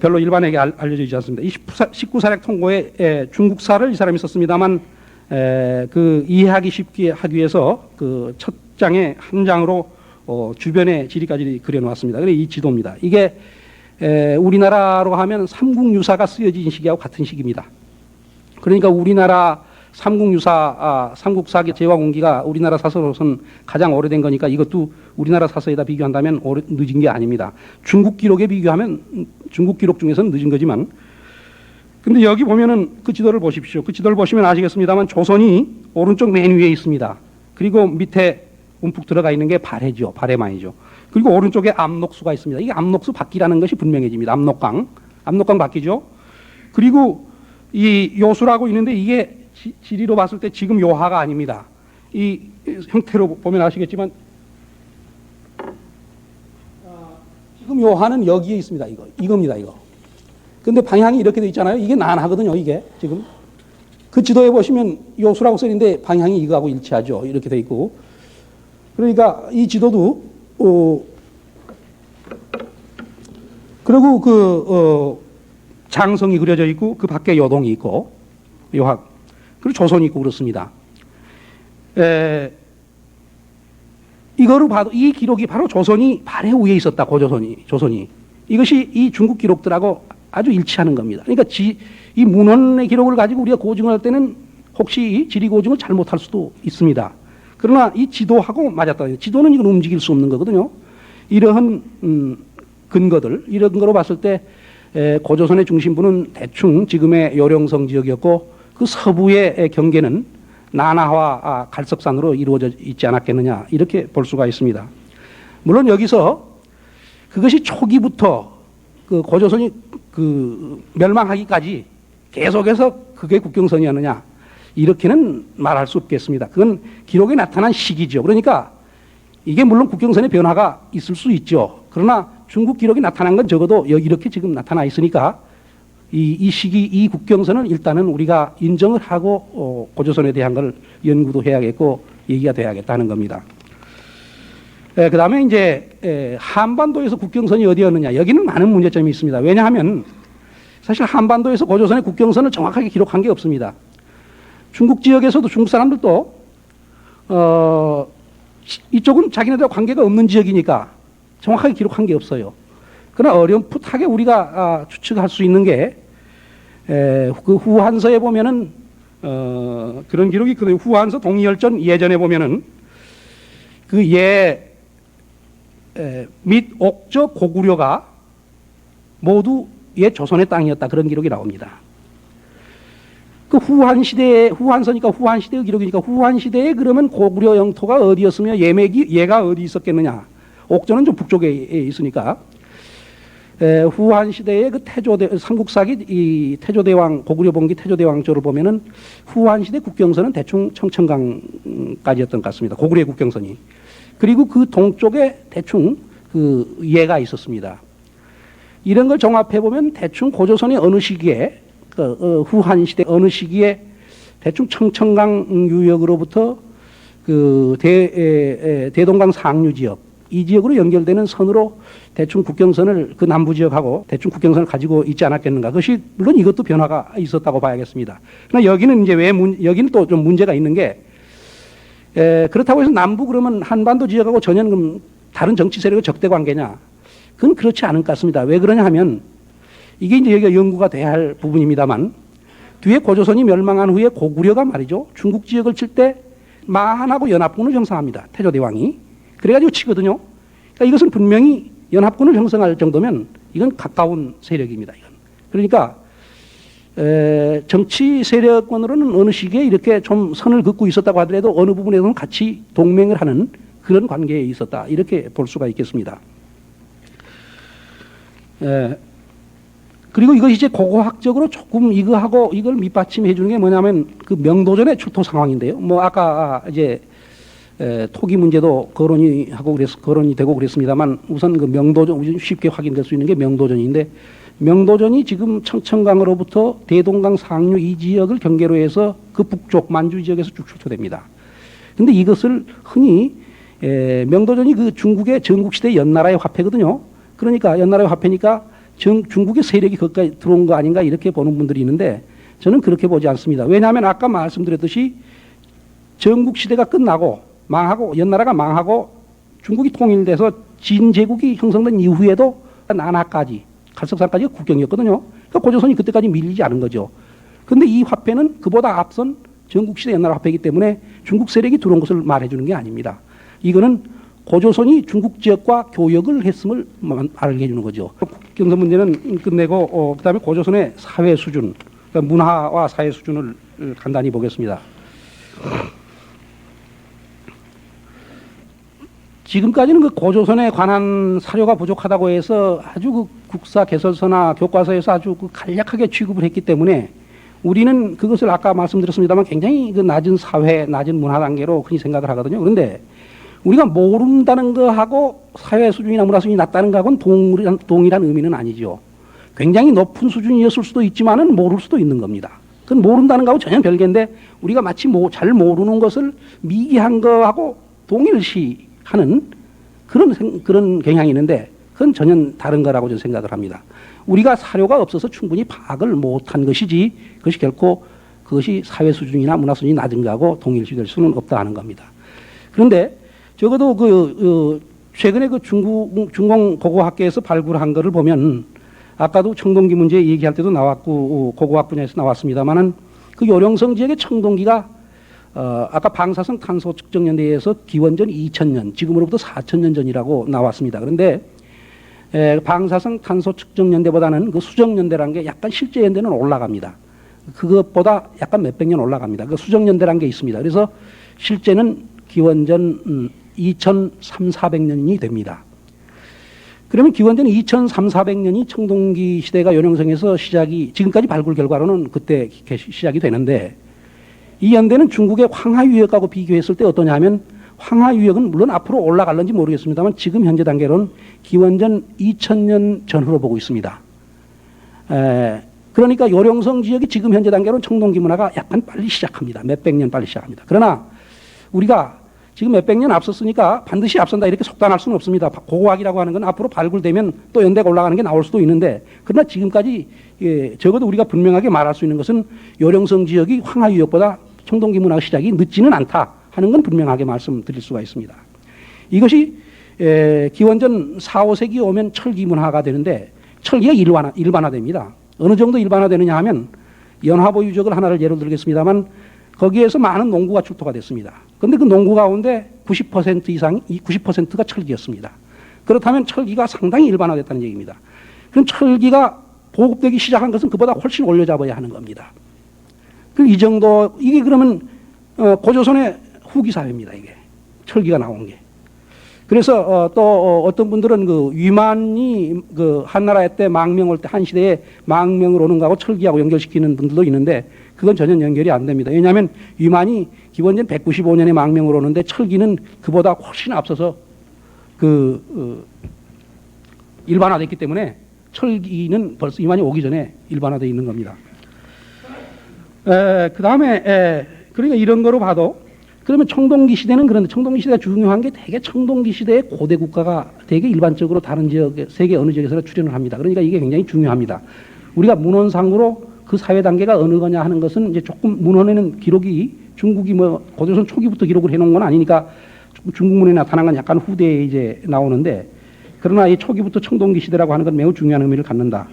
별로 일반에게 알려지지 않습니다. 이 19사략 통고에 중국사를 이 사람이 썼습니다만 그 이해하기 쉽게 하기 위해서 그 첫 장에 한 장으로 주변의 지리까지 그려놓았습니다. 그래 이 지도입니다. 이게 우리나라로 하면 삼국유사가 쓰여진 시기하고 같은 시기입니다. 그러니까 우리나라 삼국사기 제왕운기가 우리나라 사서로서는 가장 오래된 거니까 이것도 우리나라 사서에다 비교한다면 늦은 게 아닙니다. 중국 기록에 비교하면 중국 기록 중에서는 늦은 거지만 근데 여기 보면은 그 지도를 보십시오. 그 지도를 보시면 아시겠습니다만 조선이 오른쪽 맨 위에 있습니다. 그리고 밑에 움푹 들어가 있는 게 발해죠. 발해만이죠. 그리고 오른쪽에 압록수가 있습니다. 이게 압록수 바퀴라는 것이 분명해집니다. 압록강 바퀴죠. 그리고 이 요수라고 있는데 이게 지리로 봤을 때 지금 요하가 아닙니다. 이 형태로 보면 아시겠지만 지금 요하는 여기에 있습니다. 이겁니다. 이거. 근데 방향이 이렇게 돼 있잖아요. 이게 난하거든요, 이게 지금. 그 지도에 보시면 요수라고 써 있는데 방향이 이거하고 일치하죠. 이렇게 돼 있고. 그러니까 이 지도도, 그리고 장성이 그려져 있고 그 밖에 요동이 있고 요학, 그리고 조선이 있고 그렇습니다. 이거로 봐도 이 기록이 바로 조선이 발해 위에 있었다. 조선이. 이것이 이 중국 기록들하고 아주 일치하는 겁니다. 그러니까 이 문헌의 기록을 가지고 우리가 고증을 할 때는 혹시 지리 고증을 잘못할 수도 있습니다. 그러나 이 지도하고 맞았다. 지도는 이건 움직일 수 없는 거거든요. 이러한 근거들, 이런 거로 봤을 때 고조선의 중심부는 대충 지금의 요령성 지역이었고 그 서부의 경계는 난하와 갈석산으로 이루어져 있지 않았겠느냐 이렇게 볼 수가 있습니다. 물론 여기서 그것이 초기부터 그 고조선이 그 멸망하기까지 계속해서 그게 국경선이었느냐 이렇게는 말할 수 없겠습니다. 그건 기록에 나타난 시기죠. 그러니까 이게 물론 국경선의 변화가 있을 수 있죠. 그러나 중국 기록이 나타난 건 적어도 여기 이렇게 지금 나타나 있으니까 이 시기, 이 국경선은 일단은 우리가 인정을 하고 고조선에 대한 걸 연구도 해야겠고 얘기가 돼야겠다는 겁니다. 그 다음에 이제 한반도에서 국경선이 어디였느냐. 여기는 많은 문제점이 있습니다. 왜냐하면 사실 한반도에서 고조선의 국경선을 정확하게 기록한 게 없습니다. 중국 지역에서도 중국 사람들도 이쪽은 자기네들과 관계가 없는 지역이니까 정확하게 기록한 게 없어요. 그러나 어렴풋하게 우리가 추측할 수 있는 게 그 후한서에 보면은 그런 기록이 있거든요. 후한서 동이열전 예전에 보면은 그 및 옥저 고구려가 모두 옛 조선의 땅이었다. 그런 기록이 나옵니다. 그 후한서니까 후한시대의 기록이니까 후한시대에 그러면 고구려 영토가 어디였으며 얘가 어디 있었겠느냐. 옥저는 좀 북쪽에 있으니까. 후한시대의 그 삼국사기 이 태조대왕, 고구려 봉기 태조대왕 조를 보면은 후한시대 국경선은 대충 청천강까지였던 것 같습니다. 고구려의 국경선이. 그리고 그 동쪽에 대충 그 예가 있었습니다. 이런 걸 종합해 보면 대충 고조선의 어느 시기에 후한시대 어느 시기에 대충 청천강 유역으로부터 그 대동강 상류 지역 이 지역으로 연결되는 선으로 대충 국경선을 그 남부 지역하고 대충 국경선을 가지고 있지 않았겠는가. 그것이 물론 이것도 변화가 있었다고 봐야겠습니다. 그러나 여기는 이제 여기는 또 좀 문제가 있는 게 그렇다고 해서 남부 그러면 한반도 지역하고 전혀 다른 정치 세력의 적대 관계냐? 그건 그렇지 않은 것 같습니다. 왜 그러냐 하면 이게 이제 여기가 연구가 돼야 할 부분입니다만 뒤에 고조선이 멸망한 후에 고구려가 말이죠. 중국 지역을 칠 때 마한하고 연합군을 형성합니다. 태조대왕이. 그래가지고 치거든요. 그러니까 이것은 분명히 연합군을 형성할 정도면 이건 가까운 세력입니다. 이건. 그러니까 정치 세력권으로는 어느 시기에 이렇게 좀 선을 긋고 있었다고 하더라도 어느 부분에서는 같이 동맹을 하는 그런 관계에 있었다. 이렇게 볼 수가 있겠습니다. 그리고 이것이 이제 고고학적으로 조금 이걸 밑받침해 주는 게 뭐냐면 그 명도전의 출토 상황인데요. 뭐 아까 이제 토기 문제도 거론이 되고 그랬습니다만 우선 그 명도전 쉽게 확인될 수 있는 게 명도전인데 명도전이 지금 청천강으로부터 대동강 상류 이 지역을 경계로 해서 그 북쪽 만주 지역에서 쭉 출토됩니다. 그런데 이것을 흔히 명도전이 그 중국의 전국시대 연나라의 화폐거든요. 그러니까 연나라의 화폐니까 중국의 세력이 거기까지 들어온 거 아닌가 이렇게 보는 분들이 있는데 저는 그렇게 보지 않습니다. 왜냐하면 아까 말씀드렸듯이 전국시대가 끝나고 망하고 연나라가 망하고 중국이 통일돼서 진제국이 형성된 이후에도 난하까지 갈석산까지가 국경이었거든요. 그러니까 고조선이 그때까지 밀리지 않은 거죠. 그런데 이 화폐는 그보다 앞선 전국시대 연나라 화폐이기 때문에 중국 세력이 들어온 것을 말해주는 게 아닙니다. 이거는 고조선이 중국 지역과 교역을 했음을 알게 해주는 거죠. 국경선 문제는 끝내고 그다음에 고조선의 사회 수준, 그러니까 문화와 사회 수준을 간단히 보겠습니다. 지금까지는 그 고조선에 관한 사료가 부족하다고 해서 아주 그 국사 개설서나 교과서에서 아주 그 간략하게 취급을 했기 때문에 우리는 그것을 아까 말씀드렸습니다만 굉장히 그 낮은 사회, 낮은 문화 단계로 흔히 생각을 하거든요. 그런데 우리가 모른다는 거하고 사회 수준이나 문화 수준이 낮다는 거하고는 동일한 의미는 아니죠. 굉장히 높은 수준이었을 수도 있지만은 모를 수도 있는 겁니다. 그건 모른다는 거하고 전혀 별개인데 우리가 마치 잘 모르는 것을 미개한 거하고 동일시하는 그런 경향이 있는데 그건 전혀 다른 거라고 저는 생각을 합니다. 우리가 사료가 없어서 충분히 파악을 못한 것이지 그것이 결코 그것이 사회 수준이나 문화 수준이 낮은 거하고 동일시될 수는 없다 하는 겁니다. 그런데 적어도 최근에 중공 고고학계에서 발굴한 거를 보면 아까도 청동기 문제 얘기할 때도 나왔고 고고학 분야에서 나왔습니다만은 그 요령성 지역의 청동기가 아까 방사성 탄소 측정 연대에서 기원전 2000년 지금으로부터 4000년 전이라고 나왔습니다. 그런데 방사성 탄소 측정 연대보다는 그 수정 연대라는 게 약간 실제 연대는 올라갑니다. 그것보다 약간 몇백 년 올라갑니다. 그 수정 연대라는 게 있습니다. 그래서 실제는 기원전 2300~400년이 됩니다. 그러면 기원전 2300~400년이 청동기 시대가 요령성에서 시작이 지금까지 발굴 결과로는 그때 시작이 되는데 이 연대는 중국의 황하유역하고 비교했을 때 어떠냐 하면 황하유역은 물론 앞으로 올라갈는지 모르겠습니다만 지금 현재 단계로는 기원전 2000년 전후로 보고 있습니다. 그러니까 요령성 지역이 지금 현재 단계로는 청동기 문화가 약간 빨리 시작합니다. 몇백 년 빨리 시작합니다. 그러나 우리가 지금 몇백 년 앞섰으니까 반드시 앞선다 이렇게 속단할 수는 없습니다. 고고학이라고 하는 건 앞으로 발굴되면 또 연대가 올라가는 게 나올 수도 있는데 그러나 지금까지 적어도 우리가 분명하게 말할 수 있는 것은 요령성 지역이 황하유역보다 청동기 문화 시작이 늦지는 않다 하는 건 분명하게 말씀드릴 수가 있습니다. 이것이 기원전 4, 5세기 오면 철기 문화가 되는데 철기가 일반화됩니다. 어느 정도 일반화되느냐 하면 연화보 유적을 하나를 예로 들겠습니다만 거기에서 많은 농구가 출토가 됐습니다. 그런데 그 농구 가운데 90% 이상이 90%가 철기였습니다. 그렇다면 철기가 상당히 일반화됐다는 얘기입니다. 그럼 철기가 보급되기 시작한 것은 그보다 훨씬 올려잡아야 하는 겁니다. 이 정도 이게 그러면 고조선의 후기 사회입니다. 이게 철기가 나온 게. 그래서 또 어떤 분들은 그 위만이 그 한나라 때 망명 올 때 한 시대에 망명을 오는 거하고 철기하고 연결시키는 분들도 있는데 그건 전혀 연결이 안 됩니다. 왜냐하면 위만이 기원전 195년에 망명을 오는데 철기는 그보다 훨씬 앞서서 일반화됐기 때문에 철기는 벌써 위만이 오기 전에 일반화되어 있는 겁니다. 그 다음에 그러니까 이런 거로 봐도 그러면 청동기 시대는 그런데 청동기 시대가 중요한 게 되게 청동기 시대의 고대 국가가 되게 일반적으로 다른 지역에 세계 어느 지역에서나 출현을 합니다. 그러니까 이게 굉장히 중요합니다. 우리가 문헌상으로 그 사회 단계가 어느 거냐 하는 것은 이제 조금 문헌에는 기록이 중국이 뭐 고조선 초기부터 기록을 해놓은 건 아니니까 중국문에 나타난 건 약간 후대에 이제 나오는데 그러나 이 초기부터 청동기 시대라고 하는 건 매우 중요한 의미를 갖는다.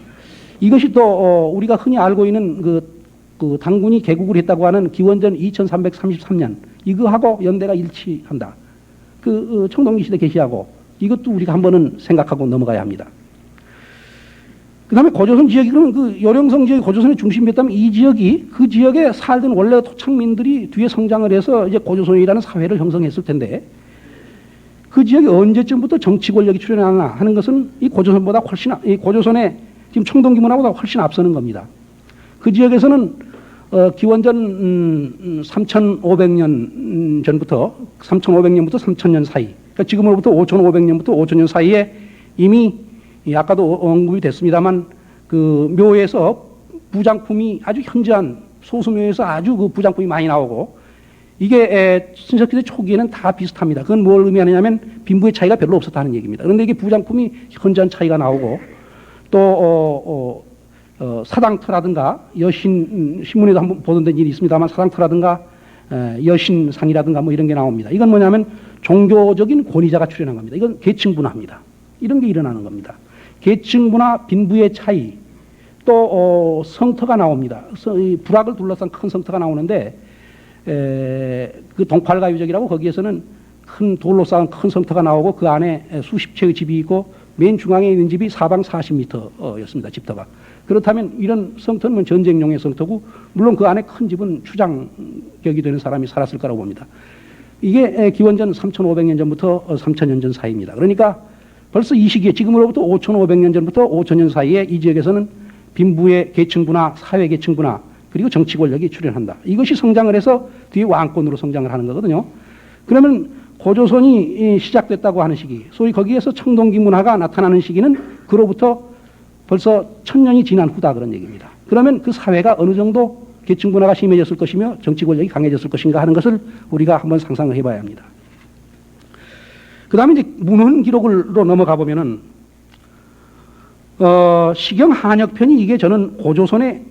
이것이 또 우리가 흔히 알고 있는 그 당군이 개국을 했다고 하는 기원전 2333년 이거하고 연대가 일치한다. 청동기 시대 개시하고 이것도 우리가 한번은 생각하고 넘어가야 합니다. 그 다음에 고조선 지역이 그러면 그 요령성 지역이 고조선의 중심이었다면 이 지역이 그 지역에 살던 원래 토착민들이 뒤에 성장을 해서 이제 고조선이라는 사회를 형성했을 텐데 그 지역이 언제쯤부터 정치 권력이 출현하나 하는 것은 이 고조선보다 훨씬 이 고조선의 지금 청동기 문화보다 훨씬 앞서는 겁니다. 그 지역에서는 기원전 3,500년 전부터 3,500년부터 3,000년 사이, 그러니까 지금으로부터 5,500년부터 5,000년 사이에 이미 아까도 언급이 됐습니다만 그 묘에서 부장품이 아주 현저한 소수묘에서 아주 그 부장품이 많이 나오고 이게 신석기대 초기에는 다 비슷합니다. 그건 뭘 의미하느냐면 빈부의 차이가 별로 없었다는 얘기입니다. 그런데 이게 부장품이 현저한 차이가 나오고 또 사당터라든가 여신 신문에도 한번 보도된 일이 있습니다만 사당터라든가 여신상이라든가 뭐 이런 게 나옵니다. 이건 뭐냐면 종교적인 권위자가 출현한 겁니다. 이건 계층분화입니다. 이런 게 일어나는 겁니다. 계층분화, 빈부의 차이, 또 성터가 나옵니다. 불악을 둘러싼 큰 성터가 나오는데 그 동팔가 유적이라고 거기에서는 큰 돌로 쌓은 큰 성터가 나오고 그 안에 수십 채의 집이 있고 맨 중앙에 있는 집이 사방 40m였습니다. 집터가. 그렇다면 이런 성터는 전쟁용의 성터고 물론 그 안에 큰 집은 추장격이 되는 사람이 살았을 거라고 봅니다. 이게 기원전 3,500년 전부터 3,000년 전 사이입니다. 그러니까 벌써 이 시기에 지금으로부터 5,500년 전부터 5,000년 사이에 이 지역에서는 빈부의 계층분화, 사회 계층분화 그리고 정치 권력이 출현한다. 이것이 성장을 해서 뒤에 왕권으로 성장을 하는 거거든요. 그러면 고조선이 시작됐다고 하는 시기, 소위 거기에서 청동기 문화가 나타나는 시기는 그로부터 벌써 1000년이 지난 후다 그런 얘기입니다. 그러면 그 사회가 어느 정도 계층 분화가 심해졌을 것이며 정치 권력이 강해졌을 것인가 하는 것을 우리가 한번 상상을 해봐야 합니다. 그 다음에 이제 문헌 기록으로 넘어가 보면은, 시경 한역편이 이게 저는 고조선의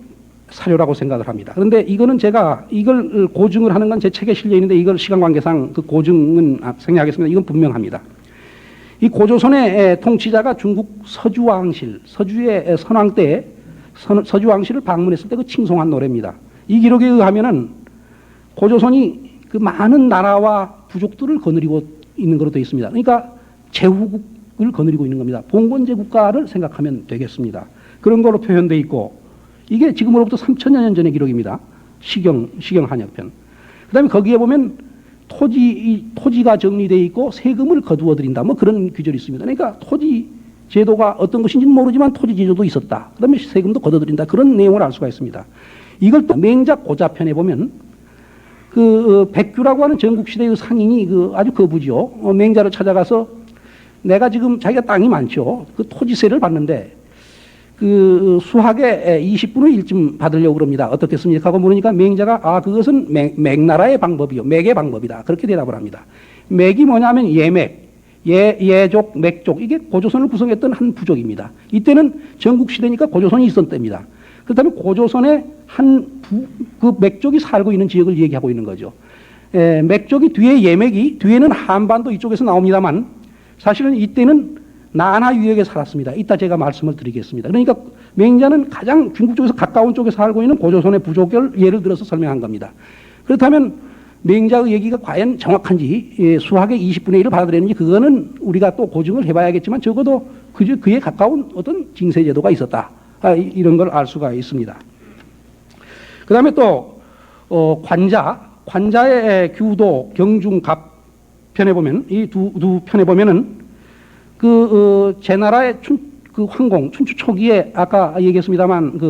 사료라고 생각을 합니다. 그런데 이거는 제가 이걸 고증을 하는 건 제 책에 실려 있는데 이걸 시간 관계상 그 고증은 생략하겠습니다. 이건 분명합니다. 이 고조선의 통치자가 중국 서주왕실, 서주의 선왕 때 서주왕실을 방문했을 때 그 칭송한 노래입니다. 이 기록에 의하면은 고조선이 그 많은 나라와 부족들을 거느리고 있는 것으로 되어 있습니다. 그러니까 제후국을 거느리고 있는 겁니다. 봉건제 국가를 생각하면 되겠습니다. 그런 걸로 표현되어 있고, 이게 지금으로부터 3000여 년 전의 기록입니다. 시경 한역편. 그 다음에 거기에 보면 토지가 정리되어 있고 세금을 거두어 드린다. 뭐 그런 규절이 있습니다. 그러니까 토지 제도가 어떤 것인지는 모르지만 토지 제도도 있었다. 그 다음에 세금도 거둬 드린다. 그런 내용을 알 수가 있습니다. 이걸 또 맹자 고자편에 보면 백규라고 하는 전국시대의 상인이 아주 거부지요. 맹자를 찾아가서 내가 지금 자기가 땅이 많죠. 그 토지세를 받는데 수학의 20분의 1쯤 받으려고 그럽니다. 어떻겠습니까? 하고 물으니까 맹자가 그것은 맥나라의 방법이요. 맥의 방법이다. 그렇게 대답을 합니다. 맥이 뭐냐면 예맥, 예족, 맥족. 이게 고조선을 구성했던 한 부족입니다. 이때는 전국시대니까 고조선이 있었던 때입니다. 그렇다면 고조선의 그 맥족이 살고 있는 지역을 얘기하고 있는 거죠. 맥족이 뒤에 예맥이, 뒤에는 한반도 이쪽에서 나옵니다만 사실은 이때는 나나 유역에 살았습니다. 이따 제가 말씀을 드리겠습니다. 그러니까 맹자는 가장 중국 쪽에서 가까운 쪽에 살고 있는 고조선의 부족을 예를 들어서 설명한 겁니다. 그렇다면 맹자의 얘기가 과연 정확한지, 수학의 20분의 1을 받아들였는지 그거는 우리가 또 고증을 해봐야겠지만 적어도 그에 가까운 어떤 징세제도가 있었다. 이런 걸 알 수가 있습니다. 그 다음에 또 관자의 규도, 경중갑 편에 보면, 이 두 편에 보면은 제나라의 황공, 춘추 초기에 아까 얘기했습니다만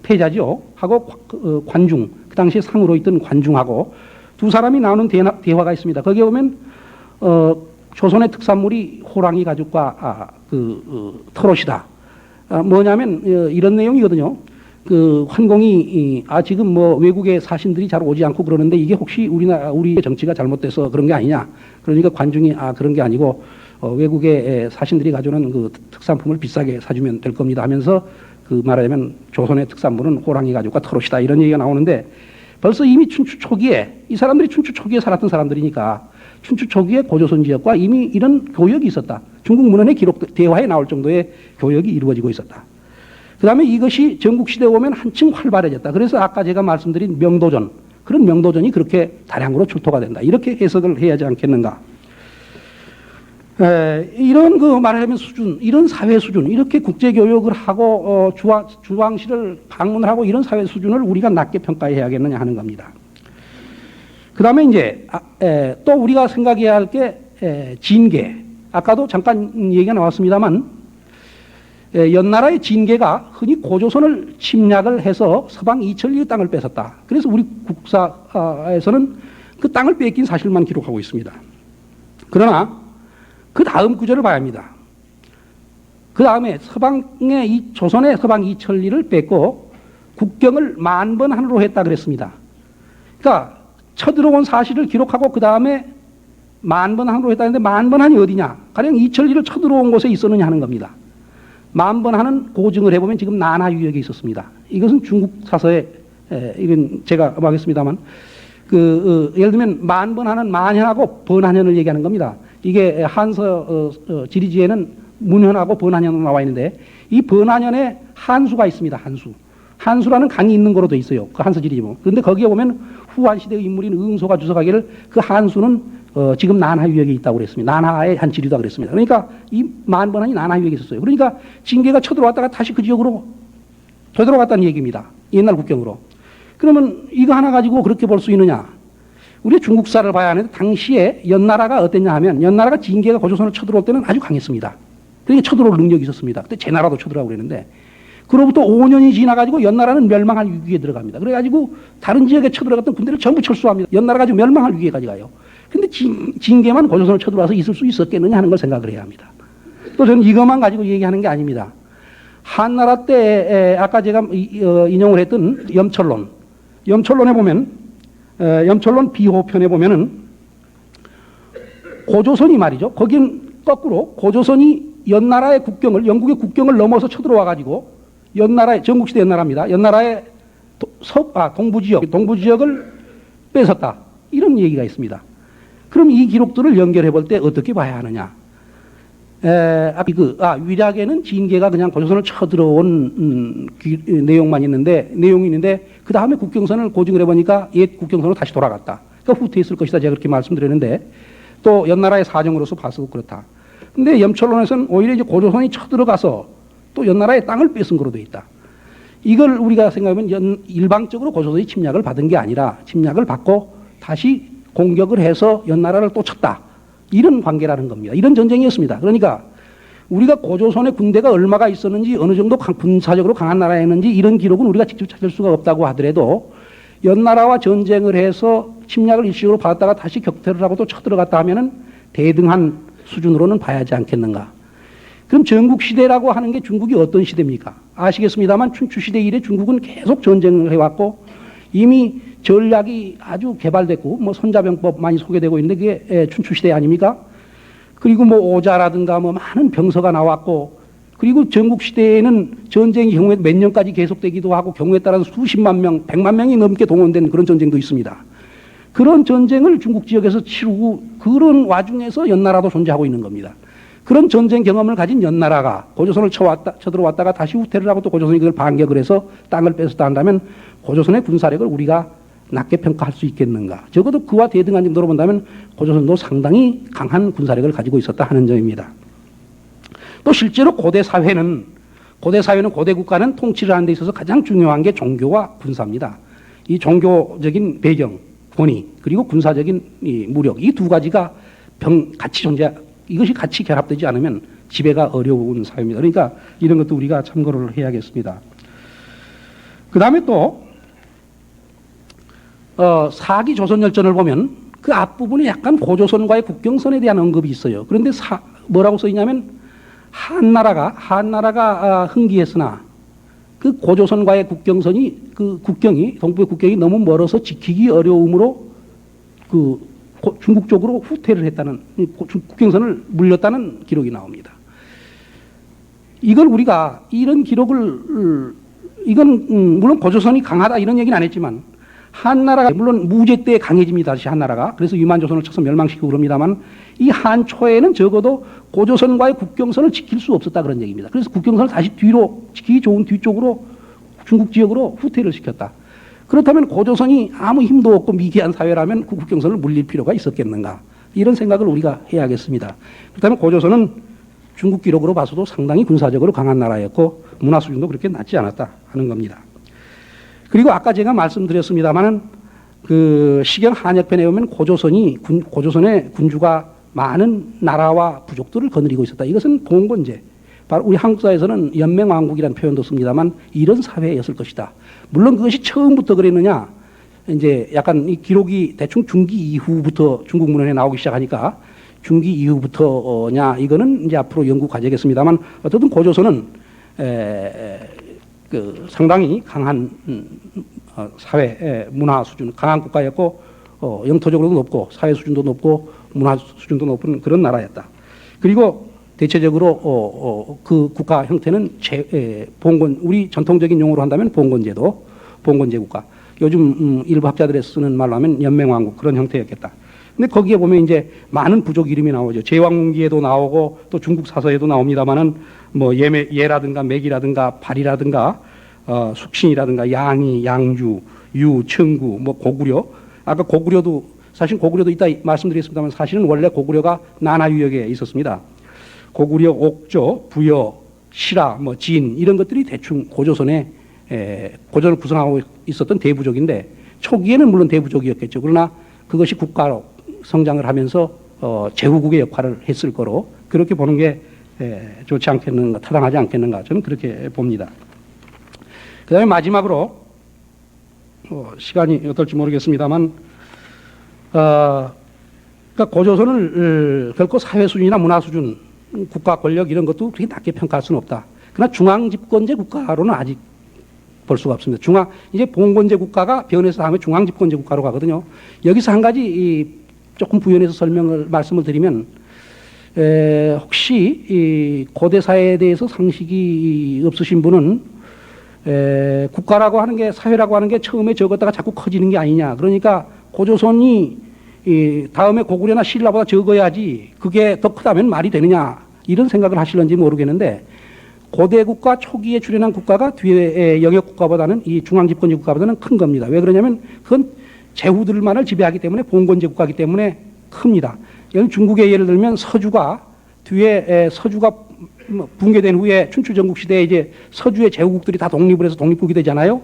패자죠. 하고 관중, 그 당시에 상으로 있던 관중하고 두 사람이 나오는 대화가 있습니다. 거기에 보면 조선의 특산물이 호랑이 가죽과 털옷이다. 뭐냐면 이런 내용이거든요. 환공이 지금 뭐 외국의 사신들이 잘 오지 않고 그러는데 이게 혹시 우리의 정치가 잘못돼서 그런 게 아니냐. 그러니까 관중이 그런 게 아니고 외국의 사신들이 가져오는 그 특산품을 비싸게 사주면 될 겁니다 하면서 말하자면 조선의 특산물은 호랑이 가죽과 털옷이다 이런 얘기가 나오는데 벌써 이미 춘추 초기에 이 사람들이 춘추 초기에 살았던 사람들이니까 춘추 초기에 고조선 지역과 이미 이런 교역이 있었다. 중국 문헌의 기록 대화에 나올 정도의 교역이 이루어지고 있었다. 그 다음에 이것이 전국시대에 오면 한층 활발해졌다. 그래서 아까 제가 말씀드린 명도전, 그런 명도전이 그렇게 다량으로 출토가 된다. 이렇게 해석을 해야 하지 않겠는가. 이런 말하자면 수준, 이런 사회 수준, 이렇게 국제교역을 하고 주왕실을 방문을 하고 이런 사회 수준을 우리가 낮게 평가해야겠느냐 하는 겁니다. 그 다음에 이제 또 우리가 생각해야 할 게 진계. 아까도 잠깐 얘기가 나왔습니다만 연나라의 진계가 흔히 고조선을 침략을 해서 서방 이천리의 땅을 뺏었다. 그래서 우리 국사에서는 그 땅을 뺏긴 사실만 기록하고 있습니다. 그러나 그 다음 구절을 봐야 합니다. 그 다음에 조선의 서방 이천리를 뺏고 국경을 만번한으로 했다 그랬습니다. 그러니까 쳐들어온 사실을 기록하고 그 다음에 만번한으로 했다는데 만번한이 어디냐? 가령 이천리를 쳐들어온 곳에 있었느냐 하는 겁니다. 만번한은 고증을 해보면 지금 나나 유역에 있었습니다. 이것은 중국 사서에 이건 제가 하겠습니다만 예를 들면 만번한은 만현하고 번한현을 얘기하는 겁니다. 이게 한서 지리지에는 문현하고 번한현으로 나와 있는데 이 번한현에 한수가 있습니다. 한수라는 강이 있는 거로 돼 있어요. 그 한서 지리지 보면. 그런데 거기에 보면 후한 시대의 인물인 응소가 주석하기를 그 한수는 지금 나나 유역에 있다고 그랬습니다. 나나의 한 지리다 그랬습니다. 그러니까 이 만번한이 나나 유역에 있었어요. 그러니까 징계가 쳐들어왔다가 다시 그 지역으로 되돌아갔다는 얘기입니다. 옛날 국경으로. 그러면 이거 하나 가지고 그렇게 볼 수 있느냐? 우리 중국사를 봐야 하는데 당시에 연나라가 어땠냐 하면 연나라가 징계가 고조선을 쳐들어올 때는 아주 강했습니다. 그러니까 쳐들어올 능력이 있었습니다. 그때 제나라도 쳐들어가고 그랬는데 그로부터 5년이 지나가지고 연나라는 멸망할 위기에 들어갑니다. 그래가지고 다른 지역에 쳐들어갔던 군대를 전부 철수합니다. 연나라가 지금 멸망할 위기에까지 가요. 근데 징계만 고조선을 쳐들어와서 있을 수 있었겠느냐 하는 걸 생각을 해야 합니다. 또 저는 이것만 가지고 얘기하는 게 아닙니다. 한나라 때 아까 제가 인용을 했던 염철론에 보면 염철론 비호편에 보면은 고조선이 말이죠. 거긴 거꾸로 고조선이 연나라의 국경을 영국의 국경을 넘어서 쳐들어와 가지고 연나라의 전국시대 연나라입니다. 연나라의 동부 지역을 뺏었다. 이런 얘기가 있습니다. 그럼 이 기록들을 연결해 볼 때 어떻게 봐야 하느냐? 위략에는 진계가 그냥 고조선을 쳐들어온 내용이 있는데 그 다음에 국경선을 고증을 해보니까 옛 국경선으로 다시 돌아갔다. 그러니까 후퇴했을 것이다. 제가 그렇게 말씀드렸는데 또 연나라의 사정으로서 봐서 그렇다. 근데 염철론에서는 오히려 이제 고조선이 쳐들어가서 또 연나라의 땅을 뺏은 거로 되어 있다. 이걸 우리가 생각하면 일방적으로 고조선이 침략을 받은 게 아니라 침략을 받고 다시 공격을 해서 연나라를 또 쳤다. 이런 관계라는 겁니다. 이런 전쟁이었습니다. 그러니까 우리가 고조선의 군대가 얼마가 있었는지 어느 정도 군사적으로 강한 나라였는지 이런 기록은 우리가 직접 찾을 수가 없다고 하더라도 연나라와 전쟁을 해서 침략을 일시적으로 받았다가 다시 격퇴를 하고 또 쳐들어갔다 하면은 대등한 수준으로는 봐야지 않겠는가. 그럼 전국시대라고 하는 게 중국이 어떤 시대입니까? 아시겠습니다만 춘추시대 이래 중국은 계속 전쟁을 해왔고 이미 전략이 아주 개발됐고 뭐 손자병법 많이 소개되고 있는데 그게 춘추시대 아닙니까? 그리고 뭐 오자라든가 뭐 많은 병서가 나왔고 그리고 전국시대에는 전쟁이 경우에 몇 년까지 계속되기도 하고 경우에 따라서 수십만 명, 100만 명이 넘게 동원된 그런 전쟁도 있습니다. 그런 전쟁을 중국 지역에서 치르고 그런 와중에서 연나라도 존재하고 있는 겁니다. 그런 전쟁 경험을 가진 연나라가 고조선을 쳐들어왔다가 다시 후퇴를 하고 또 고조선이 그걸 반격을 해서 땅을 뺏었다 한다면 고조선의 군사력을 우리가 낮게 평가할 수 있겠는가. 적어도 그와 대등한 정도로 본다면 고조선도 상당히 강한 군사력을 가지고 있었다 하는 점입니다. 또 실제로 고대 사회는 고대 국가는 통치를 하는 데 있어서 가장 중요한 게 종교와 군사입니다. 이 종교적인 배경, 권위 그리고 군사적인 이 무력 이 두 가지가 이것이 같이 결합되지 않으면 지배가 어려운 사회입니다. 그러니까 이런 것도 우리가 참고를 해야겠습니다. 그 다음에 또 사기 조선열전을 보면 그 앞부분에 약간 고조선과의 국경선에 대한 언급이 있어요. 그런데 뭐라고 써있냐면 한나라가 흥기했으나 그 고조선과의 국경선이 동부의 국경이 너무 멀어서 지키기 어려움으로 중국 쪽으로 후퇴를 했다는 국경선을 물렸다는 기록이 나옵니다. 이걸 우리가 이런 기록을 이건 물론 고조선이 강하다 이런 얘기는 안 했지만 한나라가 물론 무제 때 강해집니다. 다시 한나라가. 그래서 유만조선을 쳐서 멸망시키고 그럽니다만 이 한초에는 적어도 고조선과의 국경선을 지킬 수 없었다 그런 얘기입니다. 그래서 국경선을 다시 뒤로 지키기 좋은 뒤쪽으로 중국 지역으로 후퇴를 시켰다. 그렇다면 고조선이 아무 힘도 없고 미개한 사회라면 그 국경선을 물릴 필요가 있었겠는가. 이런 생각을 우리가 해야겠습니다. 그렇다면 고조선은 중국 기록으로 봐서도 상당히 군사적으로 강한 나라였고 문화 수준도 그렇게 낮지 않았다 하는 겁니다. 그리고 아까 제가 말씀드렸습니다마는 그 시경 한역편에 보면 고조선의 군주가 많은 나라와 부족들을 거느리고 있었다. 이것은 봉건제. 바로 우리 한국사에서는 연맹왕국이라는 표현도 씁니다만 이런 사회였을 것이다. 물론 그것이 처음부터 그랬느냐. 이제 약간 이 기록이 대충 중기 이후부터 중국 문헌에 나오기 시작하니까 중기 이후부터냐 이거는 이제 앞으로 연구 과제겠습니다만 어쨌든 고조선은 상당히 강한 사회 문화 수준 강한 국가였고 영토적으로도 높고 사회 수준도 높고 문화 수준도 높은 그런 나라였다. 그리고 대체적으로 그 국가 형태는 우리 전통적인 용어로 한다면 봉건제 국가. 요즘 일부 학자들이 쓰는 말로 하면 연맹왕국 그런 형태였겠다. 근데 거기에 보면 이제 많은 부족 이름이 나오죠. 제왕문기에도 나오고 또 중국 사서에도 나옵니다만은 뭐 예라든가 맥이라든가 발이라든가 숙신이라든가 양이, 양주, 유, 청구, 뭐 고구려. 아까 고구려도 이따 말씀드리겠습니다만 사실은 원래 고구려가 나나유역에 있었습니다. 고구려, 옥조, 부여, 시라, 뭐 진 이런 것들이 대충 고조선을 구성하고 있었던 대부족인데 초기에는 물론 대부족이었겠죠. 그러나 그것이 국가로 성장을 하면서 제후국의 역할을 했을 거로 그렇게 보는 게 좋지 않겠는가, 타당하지 않겠는가 저는 그렇게 봅니다. 그 다음에 마지막으로 시간이 어떨지 모르겠습니다만 그러니까 고조선을 결코 사회 수준이나 문화 수준 국가 권력 이런 것도 그렇게 낮게 평가할 수는 없다. 그러나 중앙집권제 국가로는 아직 볼 수가 없습니다. 이제 봉건제 국가가 변해서 다음에 중앙집권제 국가로 가거든요. 여기서 한 가지 조금 부연해서 말씀을 드리면, 혹시 이 고대사에 대해서 상식이 없으신 분은 국가라고 하는 게, 사회라고 하는 게 처음에 적었다가 자꾸 커지는 게 아니냐. 그러니까 고조선이 다음에 고구려나 신라보다 적어야지 그게 더 크다면 말이 되느냐, 이런 생각을 하실런지 모르겠는데, 고대 국가 초기에 출현한 국가가 뒤에 영역 국가보다는, 이 중앙집권제 국가보다는 큰 겁니다. 왜 그러냐면 그건 제후들만을 지배하기 때문에, 봉건제 국가이기 때문에 큽니다. 중국의 예를 들면 서주가 뒤에 서주가 붕괴된 후에 춘추전국 시대에 이제 서주의 제후국들이 다 독립을 해서 독립국이 되잖아요.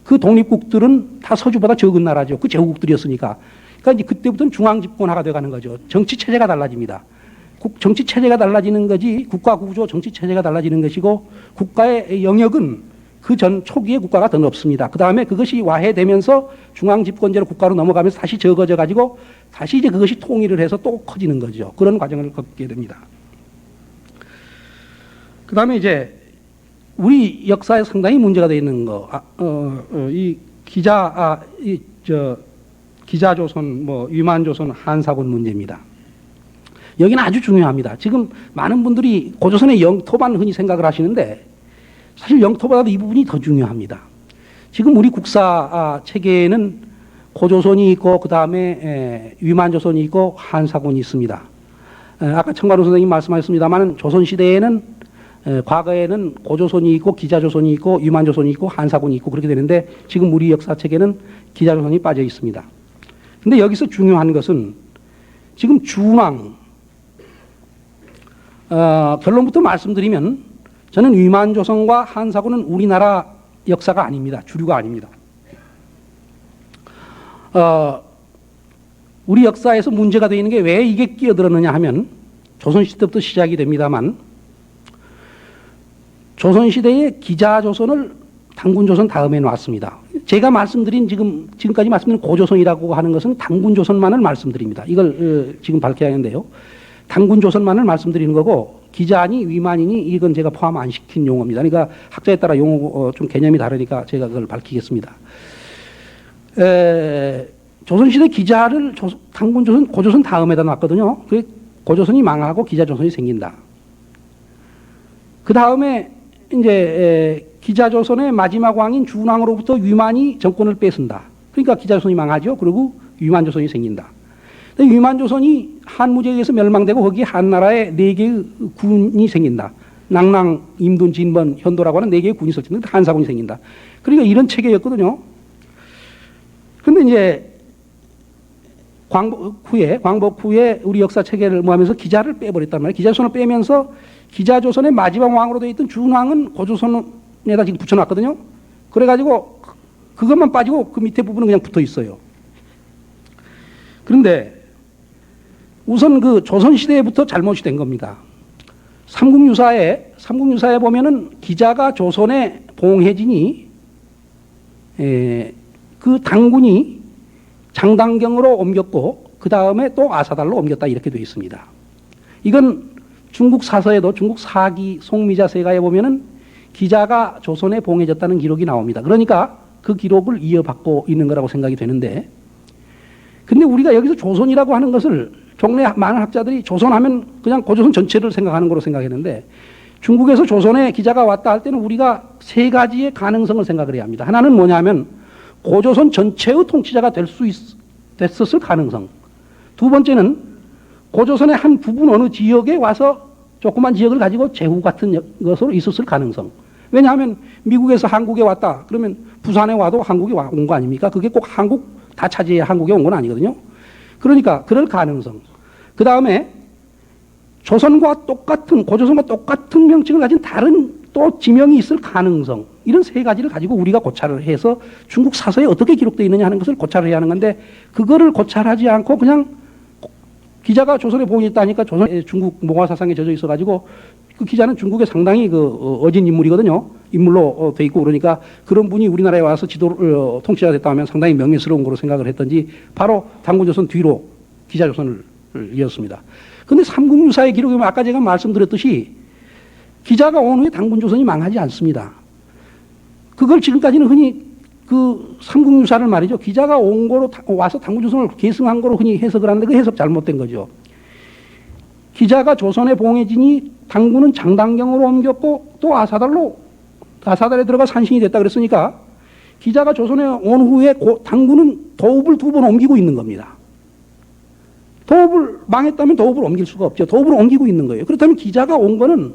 그 독립국들은 다 서주보다 적은 나라죠. 그 제후국들이었으니까. 그러니까 이제 그때부터는 중앙집권화가 돼가는 거죠. 정치 체제가 달라집니다. 정치 체제가 달라지는 거지, 국가 구조, 정치 체제가 달라지는 것이고, 국가의 영역은 그 전 초기의 국가가 더 넓습니다. 그 다음에 그것이 와해되면서 중앙집권제로 국가로 넘어가면서 다시 적어져 가지고 다시 이제 그것이 통일을 해서 또 커지는 거죠. 그런 과정을 겪게 됩니다. 그 다음에 이제 우리 역사에 상당히 문제가 되어 있는 거, 이 기자조선, 위만조선, 한사군 문제입니다. 여기는 아주 중요합니다. 지금 많은 분들이 고조선의 영토만 흔히 생각을 하시는데, 사실 영토보다도 이 부분이 더 중요합니다. 지금 우리 국사 체계에는 고조선이 있고, 그 다음에 위만조선이 있고, 한사군이 있습니다. 아까 청가루 선생님 말씀하셨습니다만, 조선시대에는 과거에는 고조선이 있고, 기자조선이 있고, 위만조선이 있고, 한사군이 있고, 그렇게 되는데, 지금 우리 역사 체계는 기자조선이 빠져 있습니다. 근데 여기서 중요한 것은 지금 준왕, 결론부터 말씀드리면, 저는 위만조선과 한사군은 우리나라 역사가 아닙니다. 주류가 아닙니다. 우리 역사에서 문제가 되어 있는 게 왜 이게 끼어들었느냐 하면, 조선시대부터 시작이 됩니다만, 조선시대의 기자조선을 당군조선 다음에 놨습니다. 제가 말씀드린 지금까지 말씀드린 고조선이라고 하는 것은 당군조선만을 말씀드립니다. 이걸 지금 밝혀야 하는데요. 당군조선만을 말씀드리는 거고, 기자니 위만이니 이건 제가 포함 안 시킨 용어입니다. 그러니까 학자에 따라 용어 좀 개념이 다르니까 제가 그걸 밝히겠습니다. 조선시대 기자를 당군조선, 고조선 다음에다 놨거든요. 고조선이 망하고 기자조선이 생긴다. 그 다음에 이제 기자조선의 마지막 왕인 준왕으로부터 위만이 정권을 뺏은다. 그러니까 기자조선이 망하죠. 그리고 위만조선이 생긴다. 위만조선이 한무제에 의해서 멸망되고 거기에 한나라에 4개의 군이 생긴다. 낭랑, 임둔, 진번, 현도라고 하는 4개의 군이 설치는데 한사군이 생긴다. 그러니까 이런 체계였거든요. 그런데 이제 광복 후에 우리 역사 체계를 하면서 기자를 빼버렸단 말이에요. 기자조선을 빼면서 기자조선의 마지막 왕으로 되어 있던 준왕은 고조선에다 지금 붙여놨거든요. 그래가지고 그것만 빠지고 그 밑에 부분은 그냥 붙어 있어요. 그런데 우선 그 조선시대부터 잘못이 된 겁니다. 삼국유사에 보면은 기자가 조선의 봉해진이 그 당군이 장당경으로 옮겼고 그 다음에 또 아사달로 옮겼다 이렇게 되어 있습니다. 이건 중국 사서에도 중국 사기 송미자 세가에 보면은 기자가 조선에 봉해졌다는 기록이 나옵니다. 그러니까 그 기록을 이어받고 있는 거라고 생각이 되는데, 근데 우리가 여기서 조선이라고 하는 것을 종래 많은 학자들이 조선하면 그냥 고조선 전체를 생각하는 거로 생각했는데, 중국에서 조선에 기자가 왔다 할 때는 우리가 3가지의 가능성을 생각을 해야 합니다. 하나는 뭐냐면 고조선 전체의 통치자가 됐었을 가능성. 두 번째는 고조선의 한 부분 어느 지역에 와서 조그만 지역을 가지고 제후 같은 것으로 있었을 가능성. 왜냐하면 미국에서 한국에 왔다 그러면 부산에 와도 한국에 온 거 아닙니까? 그게 꼭 한국 다 차지해 한국에 온 건 아니거든요. 그러니까 그럴 가능성. 그 다음에 조선과 똑같은, 고조선과 똑같은 명칭을 가진 다른 또 지명이 있을 가능성. 이런 3가지를 가지고 우리가 고찰을 해서 중국 사서에 어떻게 기록되어 있느냐 하는 것을 고찰을 해야 하는 건데, 그거를 고찰하지 않고 그냥 기자가 조선에 봉해졌다니까 중국 몽화사상에 젖어 있어가지고 그 기자는 중국에 상당히 어진 인물이거든요. 인물로 돼 있고, 그러니까 그런 분이 우리나라에 와서 통치자가 됐다 하면 상당히 명예스러운 거로 생각을 했던지 바로 당군조선 뒤로 기자조선을 이었습니다. 근데 삼국유사의 기록에 보면 아까 제가 말씀드렸듯이 기자가 온 후에 당군조선이 망하지 않습니다. 그걸 지금까지는 흔히 그 삼국유사를 말이죠. 기자가 온 거로 와서 당군조선을 계승한 거로 흔히 해석을 하는데 그 해석 잘못된 거죠. 기자가 조선의 봉해진이 당군은 장당경으로 옮겼고 또 아사달에 들어가 산신이 됐다 그랬으니까 기자가 조선에 온 후에 당군은 도읍을 2번 옮기고 있는 겁니다. 도읍을 망했다면 도읍을 옮길 수가 없죠. 도읍을 옮기고 있는 거예요. 그렇다면 기자가 온 거는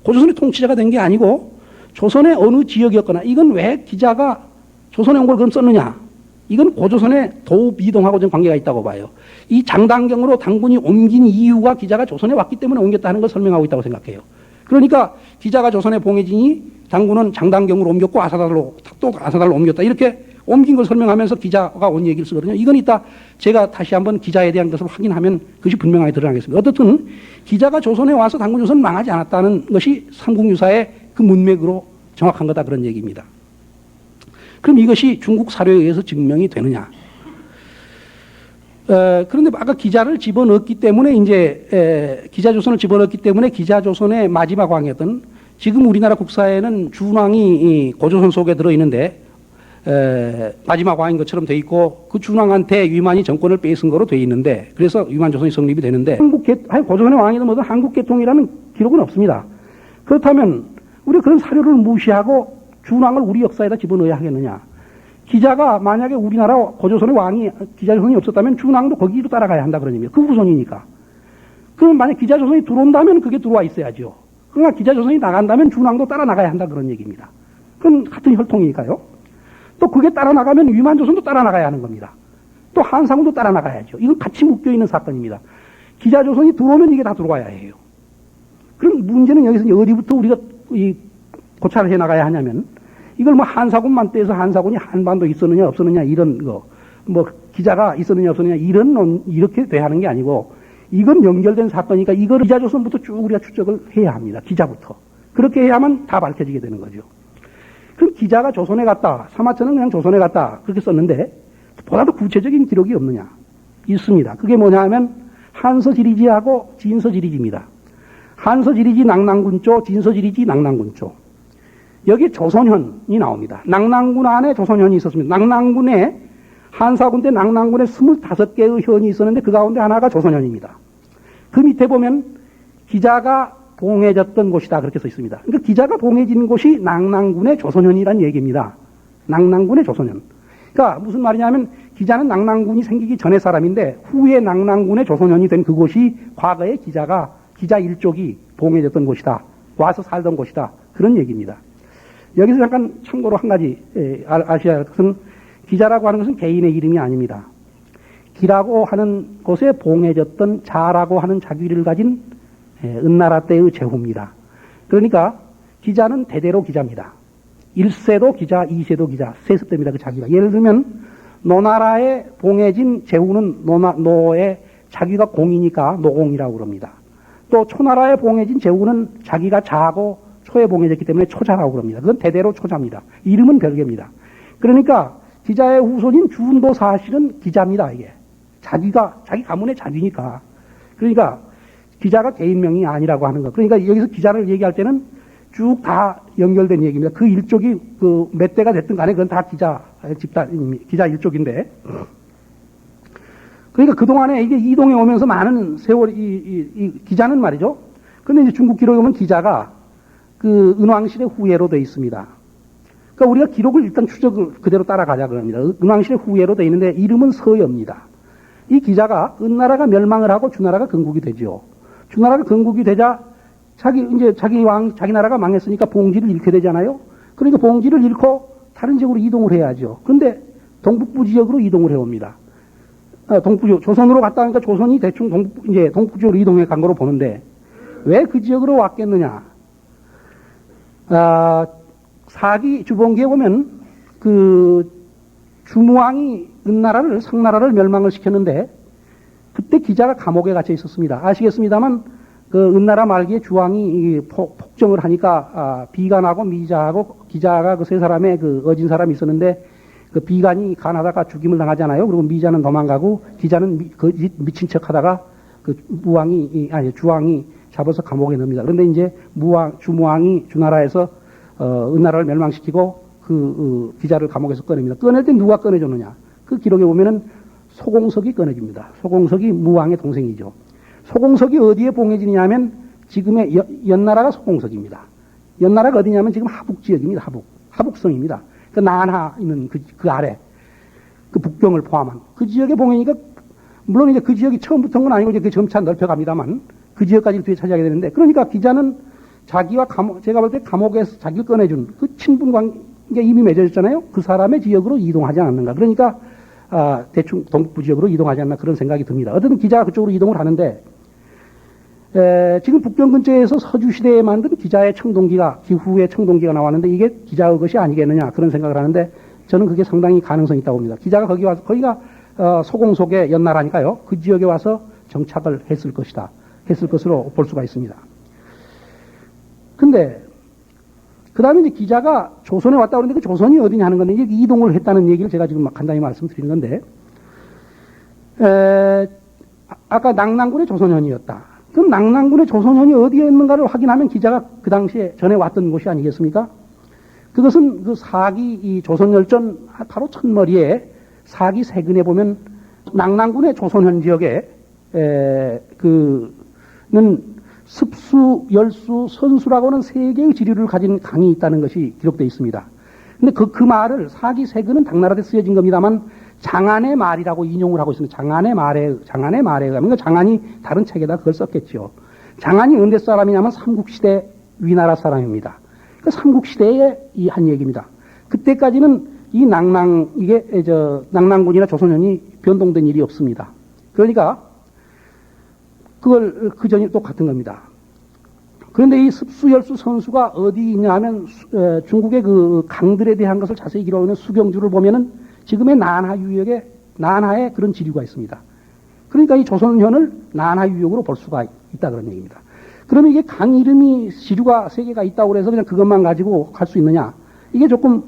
고조선의 통치자가 된 게 아니고 조선의 어느 지역이었거나 이건 왜 기자가 조선에 온 걸 그럼 썼느냐? 이건 고조선의 도읍 이동하고 좀 관계가 있다고 봐요. 이 장당경으로 당군이 옮긴 이유가 기자가 조선에 왔기 때문에 옮겼다는 걸 설명하고 있다고 생각해요. 그러니까 기자가 조선에 봉해지니 당군은 장당경으로 옮겼고 또 아사달로 옮겼다. 이렇게 옮긴 걸 설명하면서 기자가 온 얘기를 쓰거든요. 이건 이따 제가 다시 한번 기자에 대한 것을 확인하면 그것이 분명하게 드러나겠습니다. 어떻든 기자가 조선에 와서 당군조선은 망하지 않았다는 것이 삼국유사의 그 문맥으로 정확한 거다 그런 얘기입니다. 그럼 이것이 중국 사료에 의해서 증명이 되느냐? 그런데 아까 기자를 집어넣었기 때문에 이제 기자조선을 집어넣었기 때문에 기자조선의 마지막 왕이었던 지금 우리나라 국사에는 준왕이 고조선 속에 들어있는데 마지막 왕인 것처럼 돼 있고 그 준왕한테 위만이 정권을 뺏은 거로 돼 있는데 그래서 위만조선이 성립이 되는데 고조선의 왕이든 뭐든 한국계통이라는 기록은 없습니다. 그렇다면 우리가 그런 사료를 무시하고 준왕을 우리 역사에다 집어넣어야 하겠느냐? 기자가 만약에 우리나라 고조선의 왕이 기자조선이 없었다면 준왕도 거기로 따라가야 한다 그런 의미예요. 그 후손이니까. 그럼 만약 기자조선이 들어온다면 그게 들어와 있어야죠. 그러나 기자조선이 나간다면 준왕도 따라 나가야 한다 그런 얘기입니다. 그건 같은 혈통이니까요. 또 그게 따라 나가면 위만조선도 따라 나가야 하는 겁니다. 또 한상군도 따라 나가야죠. 이건 같이 묶여 있는 사건입니다. 기자조선이 들어오면 이게 다 들어와야 해요. 그럼 문제는 여기서 어디부터 우리가 고찰을 해 나가야 하냐면 이걸 뭐 한사군만 떼서 한사군이 한반도 있었느냐 없었느냐 이런 거, 뭐 기자가 있었느냐 없었느냐 이렇게 돼야 하는 게 아니고 이건 연결된 사건이니까 이걸 기자조선부터 쭉 우리가 추적을 해야 합니다. 기자부터. 그렇게 해야만 다 밝혀지게 되는 거죠. 그럼 기자가 조선에 갔다. 사마천은 그냥 조선에 갔다. 그렇게 썼는데 보다도 구체적인 기록이 없느냐? 있습니다. 그게 뭐냐 하면 한서지리지하고 진서지리지입니다. 한서지리지 낙랑군조, 진서지리지 낙랑군조. 여기 조선현이 나옵니다. 낙랑군 안에 조선현이 있었습니다. 낙랑군에 한사군 때 낙랑군에 25개의 현이 있었는데 그 가운데 하나가 조선현입니다. 그 밑에 보면 기자가 봉해졌던 곳이다 그렇게 써 있습니다. 그러니까 기자가 봉해진 곳이 낙랑군의 조선현이라는 얘기입니다. 낙랑군의 조선현. 그러니까 무슨 말이냐면 기자는 낙랑군이 생기기 전의 사람인데 후에 낙랑군의 조선현이 된 그곳이 과거에 기자 일족이 봉해졌던 곳이다. 와서 살던 곳이다. 그런 얘기입니다. 여기서 잠깐 참고로 한 가지 아셔야 할 것은 기자라고 하는 것은 개인의 이름이 아닙니다. 기라고 하는 곳에 봉해졌던 자라고 하는 자귀를 가진 은나라 때의 제후입니다. 그러니까 기자는 대대로 기자입니다. 1세도 기자, 2세도 기자, 세습됩니다. 그 자귀가. 예를 들면 노나라에 봉해진 제후는 노의 자귀가 공이니까 노공이라고 그럽니다. 또 초나라에 봉해진 제후는 자기가 자고 초에 봉해졌기 때문에 초자라고 그럽니다. 그건 대대로 초자입니다. 이름은 별개입니다. 그러니까 기자의 후손인 주운도 사실은 기자입니다. 이게 자기 가문의 자기니까. 그러니까 기자가 개인명이 아니라고 하는 거. 그러니까 여기서 기자를 얘기할 때는 쭉 다 연결된 얘기입니다. 그 일족이 그 몇 대가 됐든 간에 그건 다 기자 일족인데. 그러니까 그동안에 이게 이동해 오면서 많은 세월이, 이 기자는 말이죠. 근데 이제 중국 기록에 보면 기자가 그 은왕실의 후예로 되어 있습니다. 그러니까 우리가 기록을 일단 추적을 그대로 따라가자 그럽니다. 은왕실의 후예로 되어 있는데 이름은 서여입니다. 이 기자가 은나라가 멸망을 하고 주나라가 건국이 되죠. 주나라가 건국이 되자 자기 나라가 망했으니까 봉지를 잃게 되잖아요. 그러니까 봉지를 잃고 다른 지역으로 이동을 해야죠. 근데 동북부 지역으로 이동을 해옵니다. 조선으로 갔다 하니까 조선이 대충 동북부 지역으로 이동해 간 거로 보는데 왜 그 지역으로 왔겠느냐? 사기 주봉기에 보면 그 주무왕이 은나라를 상나라를 멸망을 시켰는데 그때 기자가 감옥에 갇혀 있었습니다. 아시겠습니다만 그 은나라 말기에 주왕이 폭정을 하니까 비간하고 미자하고 기자가 그 세 사람의 그 어진 사람이 있었는데 그 비간이 간하다가 죽임을 당하잖아요. 그리고 미자는 도망가고 기자는 미친 척하다가 그 주왕이 잡아서 감옥에 넣습니다. 그런데 이제 주무왕이 주나라에서 은나라를 멸망시키고 기자를 감옥에서 꺼냅니다. 꺼낼 때 누가 꺼내줬느냐? 그 기록에 보면은 소공석이 꺼내줍니다. 소공석이 무왕의 동생이죠. 소공석이 어디에 봉해지냐면 지금의 연나라가 소공석입니다. 연나라가 어디냐면 지금 하북 지역입니다. 하북성입니다. 그 난하 있는 그 아래, 그 북경을 포함한 그 지역에 봉해니까 물론 이제 그 지역이 처음부터인 건 아니고 이제 그 점차 넓혀갑니다만 그 지역까지 뒤에 차지하게 되는데 그러니까 기자는 자기와 제가 볼 때 감옥에서 자기를 꺼내준 그 친분 관계 이미 맺어졌잖아요. 그 사람의 지역으로 이동하지 않았는가. 그러니까 대충 동북부 지역으로 이동하지 않나 그런 생각이 듭니다. 어쨌든 기자가 그쪽으로 이동을 하는데 지금 북경 근처에서 서주시대에 만든 기자의 청동기가 기후의 청동기가 나왔는데 이게 기자의 것이 아니겠느냐 그런 생각을 하는데 저는 그게 상당히 가능성이 있다고 봅니다. 기자가 거기 와서 거기가 소공속의 연나라니까요. 그 지역에 와서 정착을 했을 것으로 볼 수가 있습니다. 근데 그 다음에 이제 기자가 조선에 왔다 그러는데 그 조선이 어디냐 하는 건데 이게 이동을 했다는 얘기를 제가 지금 간단히 말씀드리는 건데 아까 낙랑군의 조선현이었다. 그럼 낙랑군의 조선현이 어디에 있는가를 확인하면 기자가 그 당시에 전에 왔던 곳이 아니겠습니까? 그것은 그 사기 이 조선열전 바로 첫머리에 사기 세근에 보면 낙랑군의 조선현 지역에 그는 습수, 열수, 선수라고는 세 개의 지류를 가진 강이 있다는 것이 기록되어 있습니다. 근데 그 말을 사기 세근은 당나라 때 쓰여진 겁니다만 장안의 말이라고 인용을 하고 있습니다. 장안의 말에 그러니까 장안이 다른 책에다 그걸 썼겠죠. 장안이 언제 사람이냐면 삼국시대 위나라 사람입니다. 그 삼국시대에 이 한 얘기입니다. 그때까지는 이 낙랑군이나 조선현이 변동된 일이 없습니다. 그러니까 그걸 그 전이 똑같은 겁니다. 그런데 이 습수, 열수, 선수가 어디 있냐 하면 중국의 그 강들에 대한 것을 자세히 기록하는 수경주를 보면은 지금의 난하 유역에 난하에 그런 지류가 있습니다. 그러니까 이 조선현을 난하 유역으로 볼 수가 있다 그런 얘기입니다. 그러면 이게 강 이름이 지류가 세 개가 있다고 해서 그냥 그것만 가지고 갈 수 있느냐? 이게 조금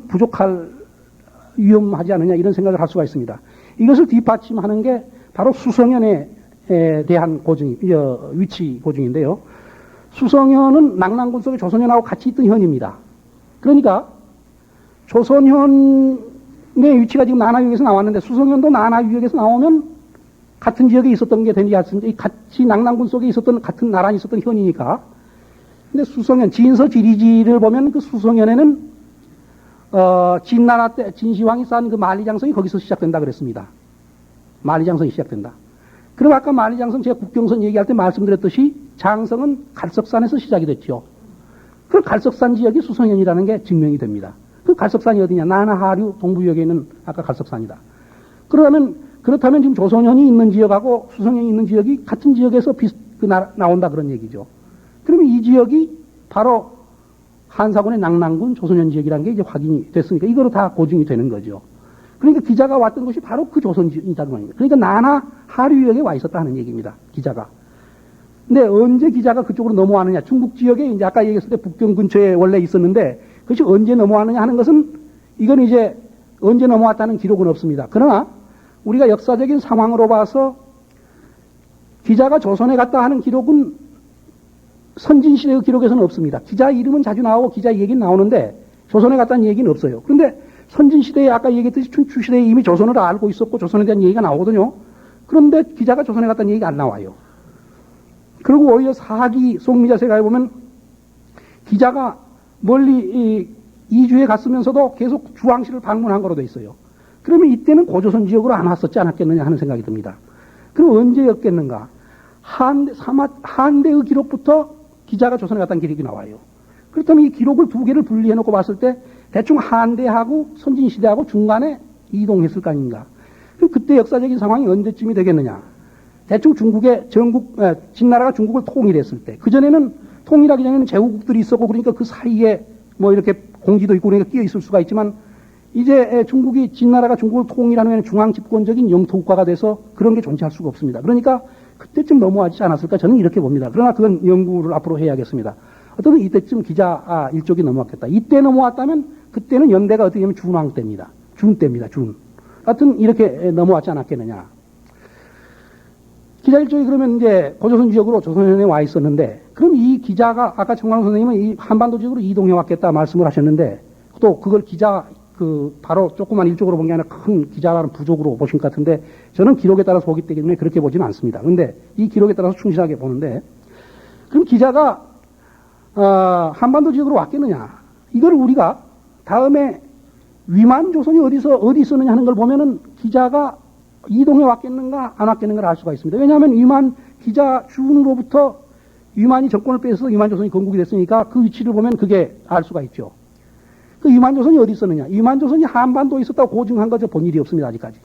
위험하지 않느냐 이런 생각을 할 수가 있습니다. 이것을 뒷받침하는 게 바로 수성현에 대한 위치 고증인데요. 수성현은 낙랑군 속에 조선현하고 같이 있던 현입니다. 그러니까 조선현의 위치가 지금 난하유역에서 나왔는데 수성현도 난하유역에서 나오면 같은 지역에 있었던 게 되지 않습니까? 같이 낙랑군 속에 있었던 같은 나란히 있었던 현이니까. 근데 수성현 진서 지리지를 보면 그 수성현에는 진나라 때 진시황이 쌓은 그 만리장성이 거기서 시작된다 그랬습니다. 만리장성이 시작된다. 그럼 아까 만리장성 제가 국경선 얘기할 때 말씀드렸듯이 장성은 갈석산에서 시작이 됐죠. 그 갈석산 지역이 수성현이라는 게 증명이 됩니다. 그 갈석산이 어디냐? 난하하류 동부역에 있는 아까 갈석산이다. 그렇다면 지금 조선현이 있는 지역하고 수성현이 있는 지역이 같은 지역에서 나온다 그런 얘기죠. 그러면 이 지역이 바로 한사군의 낙랑군 조선현 지역이라는 게 이제 확인이 됐으니까 이거로 다 고증이 되는 거죠. 그러니까 기자가 왔던 곳이 바로 그 조선이다 그 말입니다. 그러니까 난하 하류역에 와 있었다 하는 얘기입니다. 기자가. 근데 언제 기자가 그쪽으로 넘어왔느냐? 중국 지역에 이제 아까 얘기했을 때 북경 근처에 원래 있었는데 그것이 언제 넘어왔느냐 하는 것은 이건 이제 언제 넘어왔다는 기록은 없습니다. 그러나 우리가 역사적인 상황으로 봐서 기자가 조선에 갔다 하는 기록은 선진시대의 기록에서는 없습니다. 기자 이름은 자주 나오고 기자 얘기는 나오는데 조선에 갔다는 얘기는 없어요. 그런데 선진시대에 아까 얘기했듯이 춘추시대에 이미 조선을 알고 있었고 조선에 대한 얘기가 나오거든요. 그런데 기자가 조선에 갔다는 얘기가 안 나와요. 그리고 오히려 사기 송미자세가에 보면 기자가 멀리 이주에 갔으면서도 계속 주왕시를 방문한 거로 돼 있어요. 그러면 이때는 고조선 지역으로 안 왔었지 않았겠느냐 하는 생각이 듭니다. 그럼 언제였겠는가? 한대의 기록부터 기자가 조선에 갔다는 기록이 나와요. 그렇다면 이 기록을 두 개를 분리해 놓고 봤을 때 대충 한대하고 선진시대하고 중간에 이동했을 거 아닌가. 그럼 그때 역사적인 상황이 언제쯤이 되겠느냐. 대충 진나라가 중국을 통일했을 때. 그전에는 통일하기 전에는 제후국들이 있었고 그러니까 그 사이에 뭐 이렇게 공지도 있고 그러니까 끼어 있을 수가 있지만 이제 진나라가 중국을 통일하는 중앙집권적인 영토국가가 돼서 그런 게 존재할 수가 없습니다. 그러니까 그때쯤 넘어가지 않았을까 저는 이렇게 봅니다. 그러나 그건 연구를 앞으로 해야겠습니다. 어떤 이때쯤 기자 일족이 넘어왔겠다. 이때 넘어왔다면 그때는 연대가 어떻게 보면 준왕 때입니다. 준 때입니다. 준. 하여튼 이렇게 넘어왔지 않았겠느냐. 기자 일정이 그러면 이제 고조선 지역으로 조선현에 와 있었는데, 그럼 이 기자가 아까 정광훈 선생님은 이 한반도 지역으로 이동해 왔겠다 말씀을 하셨는데, 또 그걸 기자 바로 조그만 일쪽으로 본 게 아니라 큰 기자라는 부족으로 보신 것 같은데, 저는 기록에 따라서 보기 때문에 그렇게 보지는 않습니다. 근데 이 기록에 따라서 충실하게 보는데, 그럼 기자가 한반도 지역으로 왔겠느냐? 이걸 우리가 다음에 위만 조선이 어디 있었느냐 하는 걸 보면은 기자가 이동해 왔겠는가 안 왔겠는가를 알 수가 있습니다. 왜냐하면 위만 기자 주운으로부터 위만이 정권을 뺏어서 위만 조선이 건국이 됐으니까 그 위치를 보면 그게 알 수가 있죠. 그 위만 조선이 어디 있었느냐? 위만 조선이 한반도에 있었다고 고증한 거 저 본 일이 없습니다, 아직까지.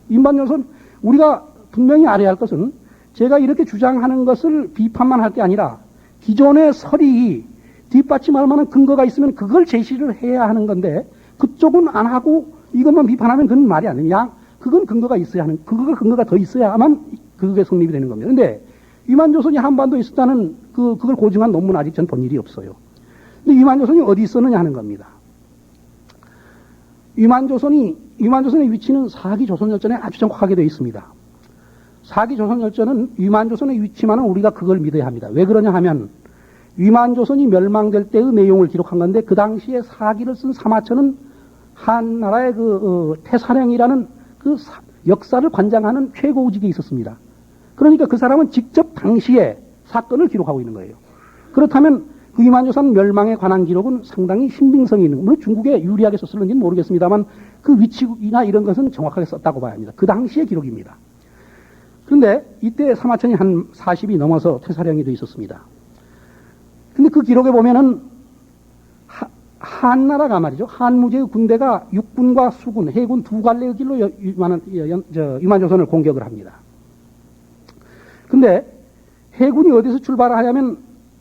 위만 조선 우리가 분명히 알아야 할 것은, 제가 이렇게 주장하는 것을 비판만 할 게 아니라 기존의 설이 뒷받침할 만한 근거가 있으면 그걸 제시를 해야 하는 건데, 그쪽은 안 하고 이것만 비판하면 그건 말이 안 됩니다. 그건 근거가 있어야 하는, 근거가 더 있어야만 그게 성립이 되는 겁니다. 근데 위만조선이 한반도에 있었다는 그걸 고증한 논문 아직 전 본 일이 없어요. 근데 위만조선이 어디 있었느냐 하는 겁니다. 위만조선의 위치는 4기 조선열전에 아주 정확하게 되어 있습니다. 4기 조선열전은 위만조선의 위치만은 우리가 그걸 믿어야 합니다. 왜 그러냐 하면, 위만조선이 멸망될 때의 내용을 기록한 건데, 그 당시에 4기를 쓴 사마천은 한나라의 태사령이라는 역사를 관장하는 최고직에 있었습니다. 그러니까 그 사람은 직접 당시에 사건을 기록하고 있는 거예요. 그렇다면 그 위만조선 멸망에 관한 기록은 상당히 신빙성이 있는, 물론 중국에 유리하게 썼을는지는 모르겠습니다만 그 위치나 이런 것은 정확하게 썼다고 봐야 합니다. 그 당시의 기록입니다. 그런데 이때 사마천이 한 40이 넘어서 퇴사령이 되어 있었습니다. 근데 그 기록에 보면은 한나라가 말이죠. 한무제의 군대가 육군과 수군, 해군 두 갈래의 길로 위만조선을 공격을 합니다. 근데 해군이 어디서 출발을 하냐면,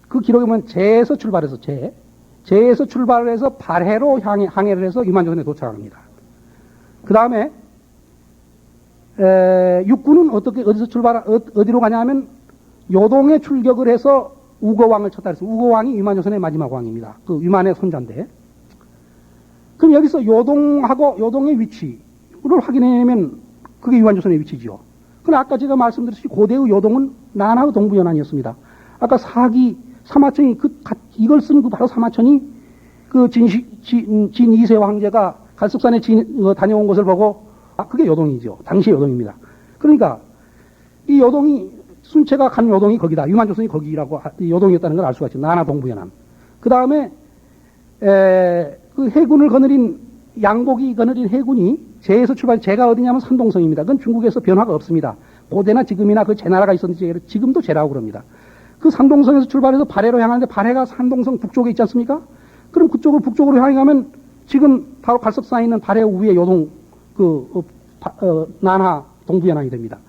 그 기록에 보면 제에서 출발해서 제에서 출발을 해서 발해로 항해를 해서 위만조선에 도착합니다. 그 다음에 육군은 어디서 어디로 가냐면 요동에 출격을 해서 우거왕을 쳤다 그래서, 우거왕이 위만조선의 마지막 왕입니다. 그 위만의 손자인데. 그럼 여기서 요동의 위치를 확인해내면 그게 위만조선의 위치지요. 그럼 아까 제가 말씀드렸듯이 고대의 요동은 난하의 동부연안이었습니다. 아까 사마천이 이걸 쓴 바로 사마천이 진 2세 황제가 갈석산에 다녀온 것을 보고, 그게 요동이죠. 당시의 요동입니다. 그러니까 이 요동이, 순체가 간 요동이 거기다. 위만조선이 거기라고 요동이었다는 걸 알 수가 있죠. 나나 동부연안. 그 다음에 그 해군을 거느린, 양복이 거느린 해군이 제에서 제가 어디냐면 산동성입니다. 그건 중국에서 변화가 없습니다. 고대나 지금이나 그 제나라가 있었는지 지금도 제라고 그럽니다. 그 산동성에서 출발해서 발해로 향하는데, 발해가 산동성 북쪽에 있지 않습니까? 그럼 그쪽을 북쪽으로 향해 가면 지금 바로 갈석산에 있는 발해 위에 요동 난하 동부연안이 됩니다.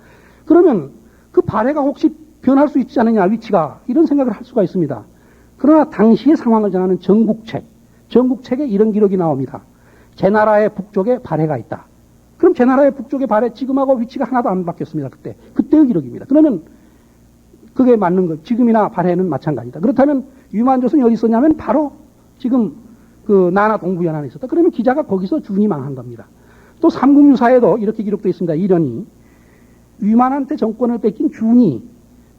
그러면 그 발해가 혹시 변할 수 있지 않느냐, 위치가, 이런 생각을 할 수가 있습니다. 그러나 당시의 상황을 전하는 전국책에 이런 기록이 나옵니다. 제나라의 북쪽에 발해가 있다. 그럼 제나라의 북쪽에 발해, 지금하고 위치가 하나도 안 바뀌었습니다. 그때의 기록입니다. 그러면 그게 맞는 거, 지금이나 발해는 마찬가지다. 그렇다면 위만조선이 어디 있었냐면 바로 지금 그 나나 동부연안에 있었다. 그러면 기자가 거기서 준이 망한 겁니다. 또 삼국유사에도 이렇게 기록되어 있습니다. 이련이, 위만한테 정권을 뺏긴 준이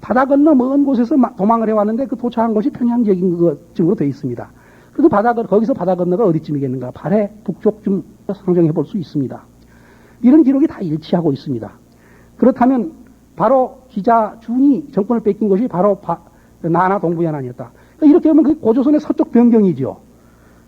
바다 건너 먼 곳에서 도망을 해왔는데, 그 도착한 곳이 평양 지역인 것쯤으로 되어 있습니다. 그래서 거기서 바다 건너가 어디쯤이겠는가? 발해 북쪽쯤 상정해 볼 수 있습니다. 이런 기록이 다 일치하고 있습니다. 그렇다면 바로 기자 준이 정권을 뺏긴 곳이 바로 나나 동부연안이었다. 그러니까 이렇게 하면 그 고조선의 서쪽 변경이죠.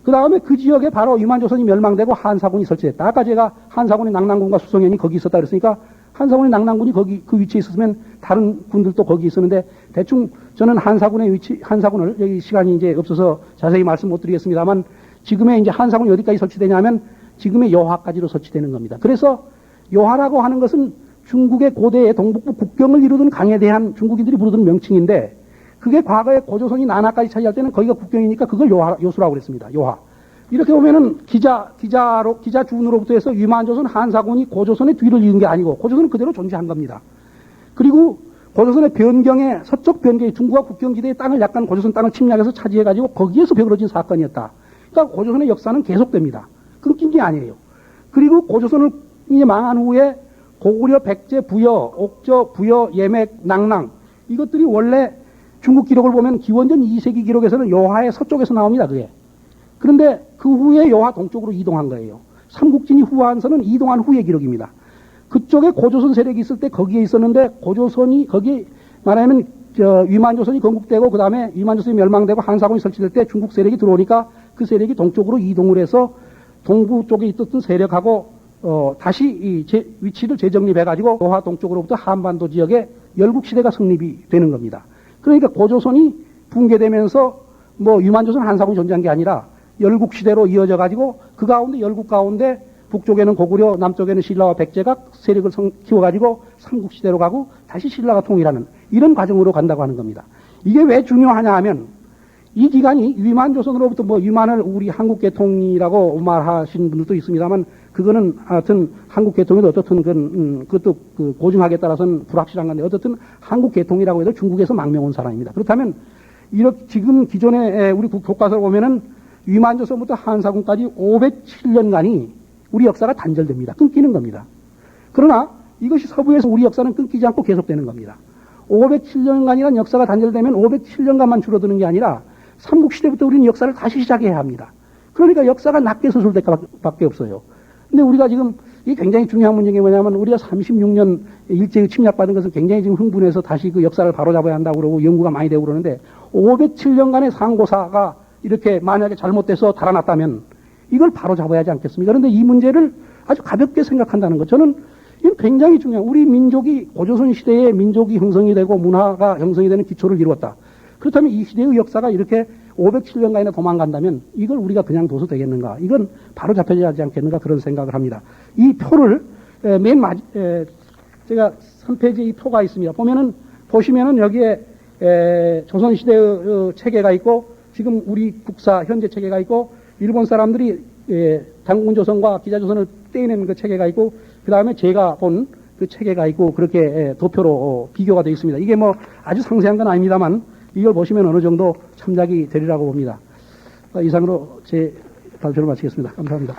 그 다음에 그 지역에 바로 위만조선이 멸망되고 한사군이 설치됐다. 아까 제가 한사군의 낙랑군과 수성현이 거기 있었다 그랬으니까, 한사군의 낙랑군이 거기 그 위치에 있었으면 다른 군들도 거기 있었는데, 대충 저는 한사군을 여기 시간이 이제 없어서 자세히 말씀 못 드리겠습니다만, 지금의 이제 한사군이 어디까지 설치되냐면 지금의 여화까지로 설치되는 겁니다. 그래서 여화라고 하는 것은 중국의 고대의 동북부 국경을 이루던 강에 대한 중국인들이 부르던 명칭인데, 그게 과거에 고조선이 나나까지 차지할 때는 거기가 국경이니까 그걸 요수라고 그랬습니다. 요하. 이렇게 보면은 기자 주운으로부터 해서 위만조선 한사군이 고조선의 뒤를 이은 게 아니고 고조선은 그대로 존재한 겁니다. 그리고 고조선의 변경에, 서쪽 변경에 중국과 국경지대의 땅을 약간 고조선 땅을 침략해서 차지해가지고 거기에서 벌어진 사건이었다. 그러니까 고조선의 역사는 계속됩니다. 끊긴 게 아니에요. 그리고 고조선을 이제 망한 후에 고구려, 백제, 부여, 옥저, 부여, 예맥, 낭랑 이것들이 원래 중국 기록을 보면 기원전 2세기 기록에서는 요하의 서쪽에서 나옵니다. 그게. 그런데 그 후에 요하 동쪽으로 이동한 거예요. 삼국진이 후한서는 이동한 후의 기록입니다. 그쪽에 고조선 세력이 있을 때 거기에 있었는데 고조선이 거기 말하면 위만조선이 건국되고 그 다음에 위만조선이 멸망되고 한사군이 설치될 때 중국 세력이 들어오니까 그 세력이 동쪽으로 이동을 해서 동부 쪽에 있었던 세력하고 다시 위치를 재정립해가지고 요하 동쪽으로부터 한반도 지역에 열국시대가 성립이 되는 겁니다. 그러니까 고조선이 붕괴되면서 뭐 위만조선 한사군이 존재한 게 아니라 열국시대로 이어져가지고 그 가운데 열국 가운데 북쪽에는 고구려, 남쪽에는 신라와 백제가 세력을 키워가지고 삼국시대로 가고 다시 신라가 통일하는 이런 과정으로 간다고 하는 겁니다. 이게 왜 중요하냐 하면 이 기간이 위만조선으로부터 뭐 위만을 우리 한국개통이라고 말하신 분들도 있습니다만 그거는 하여튼 한국개통에도 어떻든 그것도 그 고증학에 따라서는 불확실한 건데 어떻든 한국개통이라고 해도 중국에서 망명 온 사람입니다. 그렇다면 이렇게 지금 기존에 우리 교과서를 보면은 위만조선부터 한사군까지 507년간이 우리 역사가 단절됩니다. 끊기는 겁니다. 그러나 이것이 서부에서 우리 역사는 끊기지 않고 계속되는 겁니다. 507년간이라는 역사가 단절되면 507년간만 줄어드는 게 아니라 삼국시대부터 우리는 역사를 다시 시작해야 합니다. 그러니까 역사가 낮게 서술될 밖에 없어요. 근데 우리가 지금 이게 굉장히 중요한 문제가 뭐냐면 우리가 36년 일제히 침략받은 것은 굉장히 지금 흥분해서 다시 그 역사를 바로잡아야 한다고 그러고 연구가 많이 되고 그러는데 507년간의 상고사가 이렇게 만약에 잘못돼서 달아났다면 이걸 바로잡아야 하지 않겠습니까? 그런데 이 문제를 아주 가볍게 생각한다는 것. 저는 이건 굉장히 중요한 우리 민족이 고조선 시대에 민족이 형성이 되고 문화가 형성이 되는 기초를 이루었다. 그렇다면 이 시대의 역사가 이렇게 507년간이나 도망간다면 이걸 우리가 그냥 둬서 되겠는가? 이건 바로 잡혀야 하지 않겠는가? 그런 생각을 합니다. 이 표를 제가 3페이지에 이 표가 있습니다. 보시면은 여기에 조선시대의 체계가 있고 지금 우리 국사 현재 체계가 있고 일본 사람들이 당군조선과 기자조선을 떼내는 그 체계가 있고 그 다음에 제가 본 그 체계가 있고 그렇게 도표로 비교가 되어 있습니다. 이게 뭐 아주 상세한 건 아닙니다만 이걸 보시면 어느 정도 참작이 되리라고 봅니다. 이상으로 제 발표를 마치겠습니다. 감사합니다.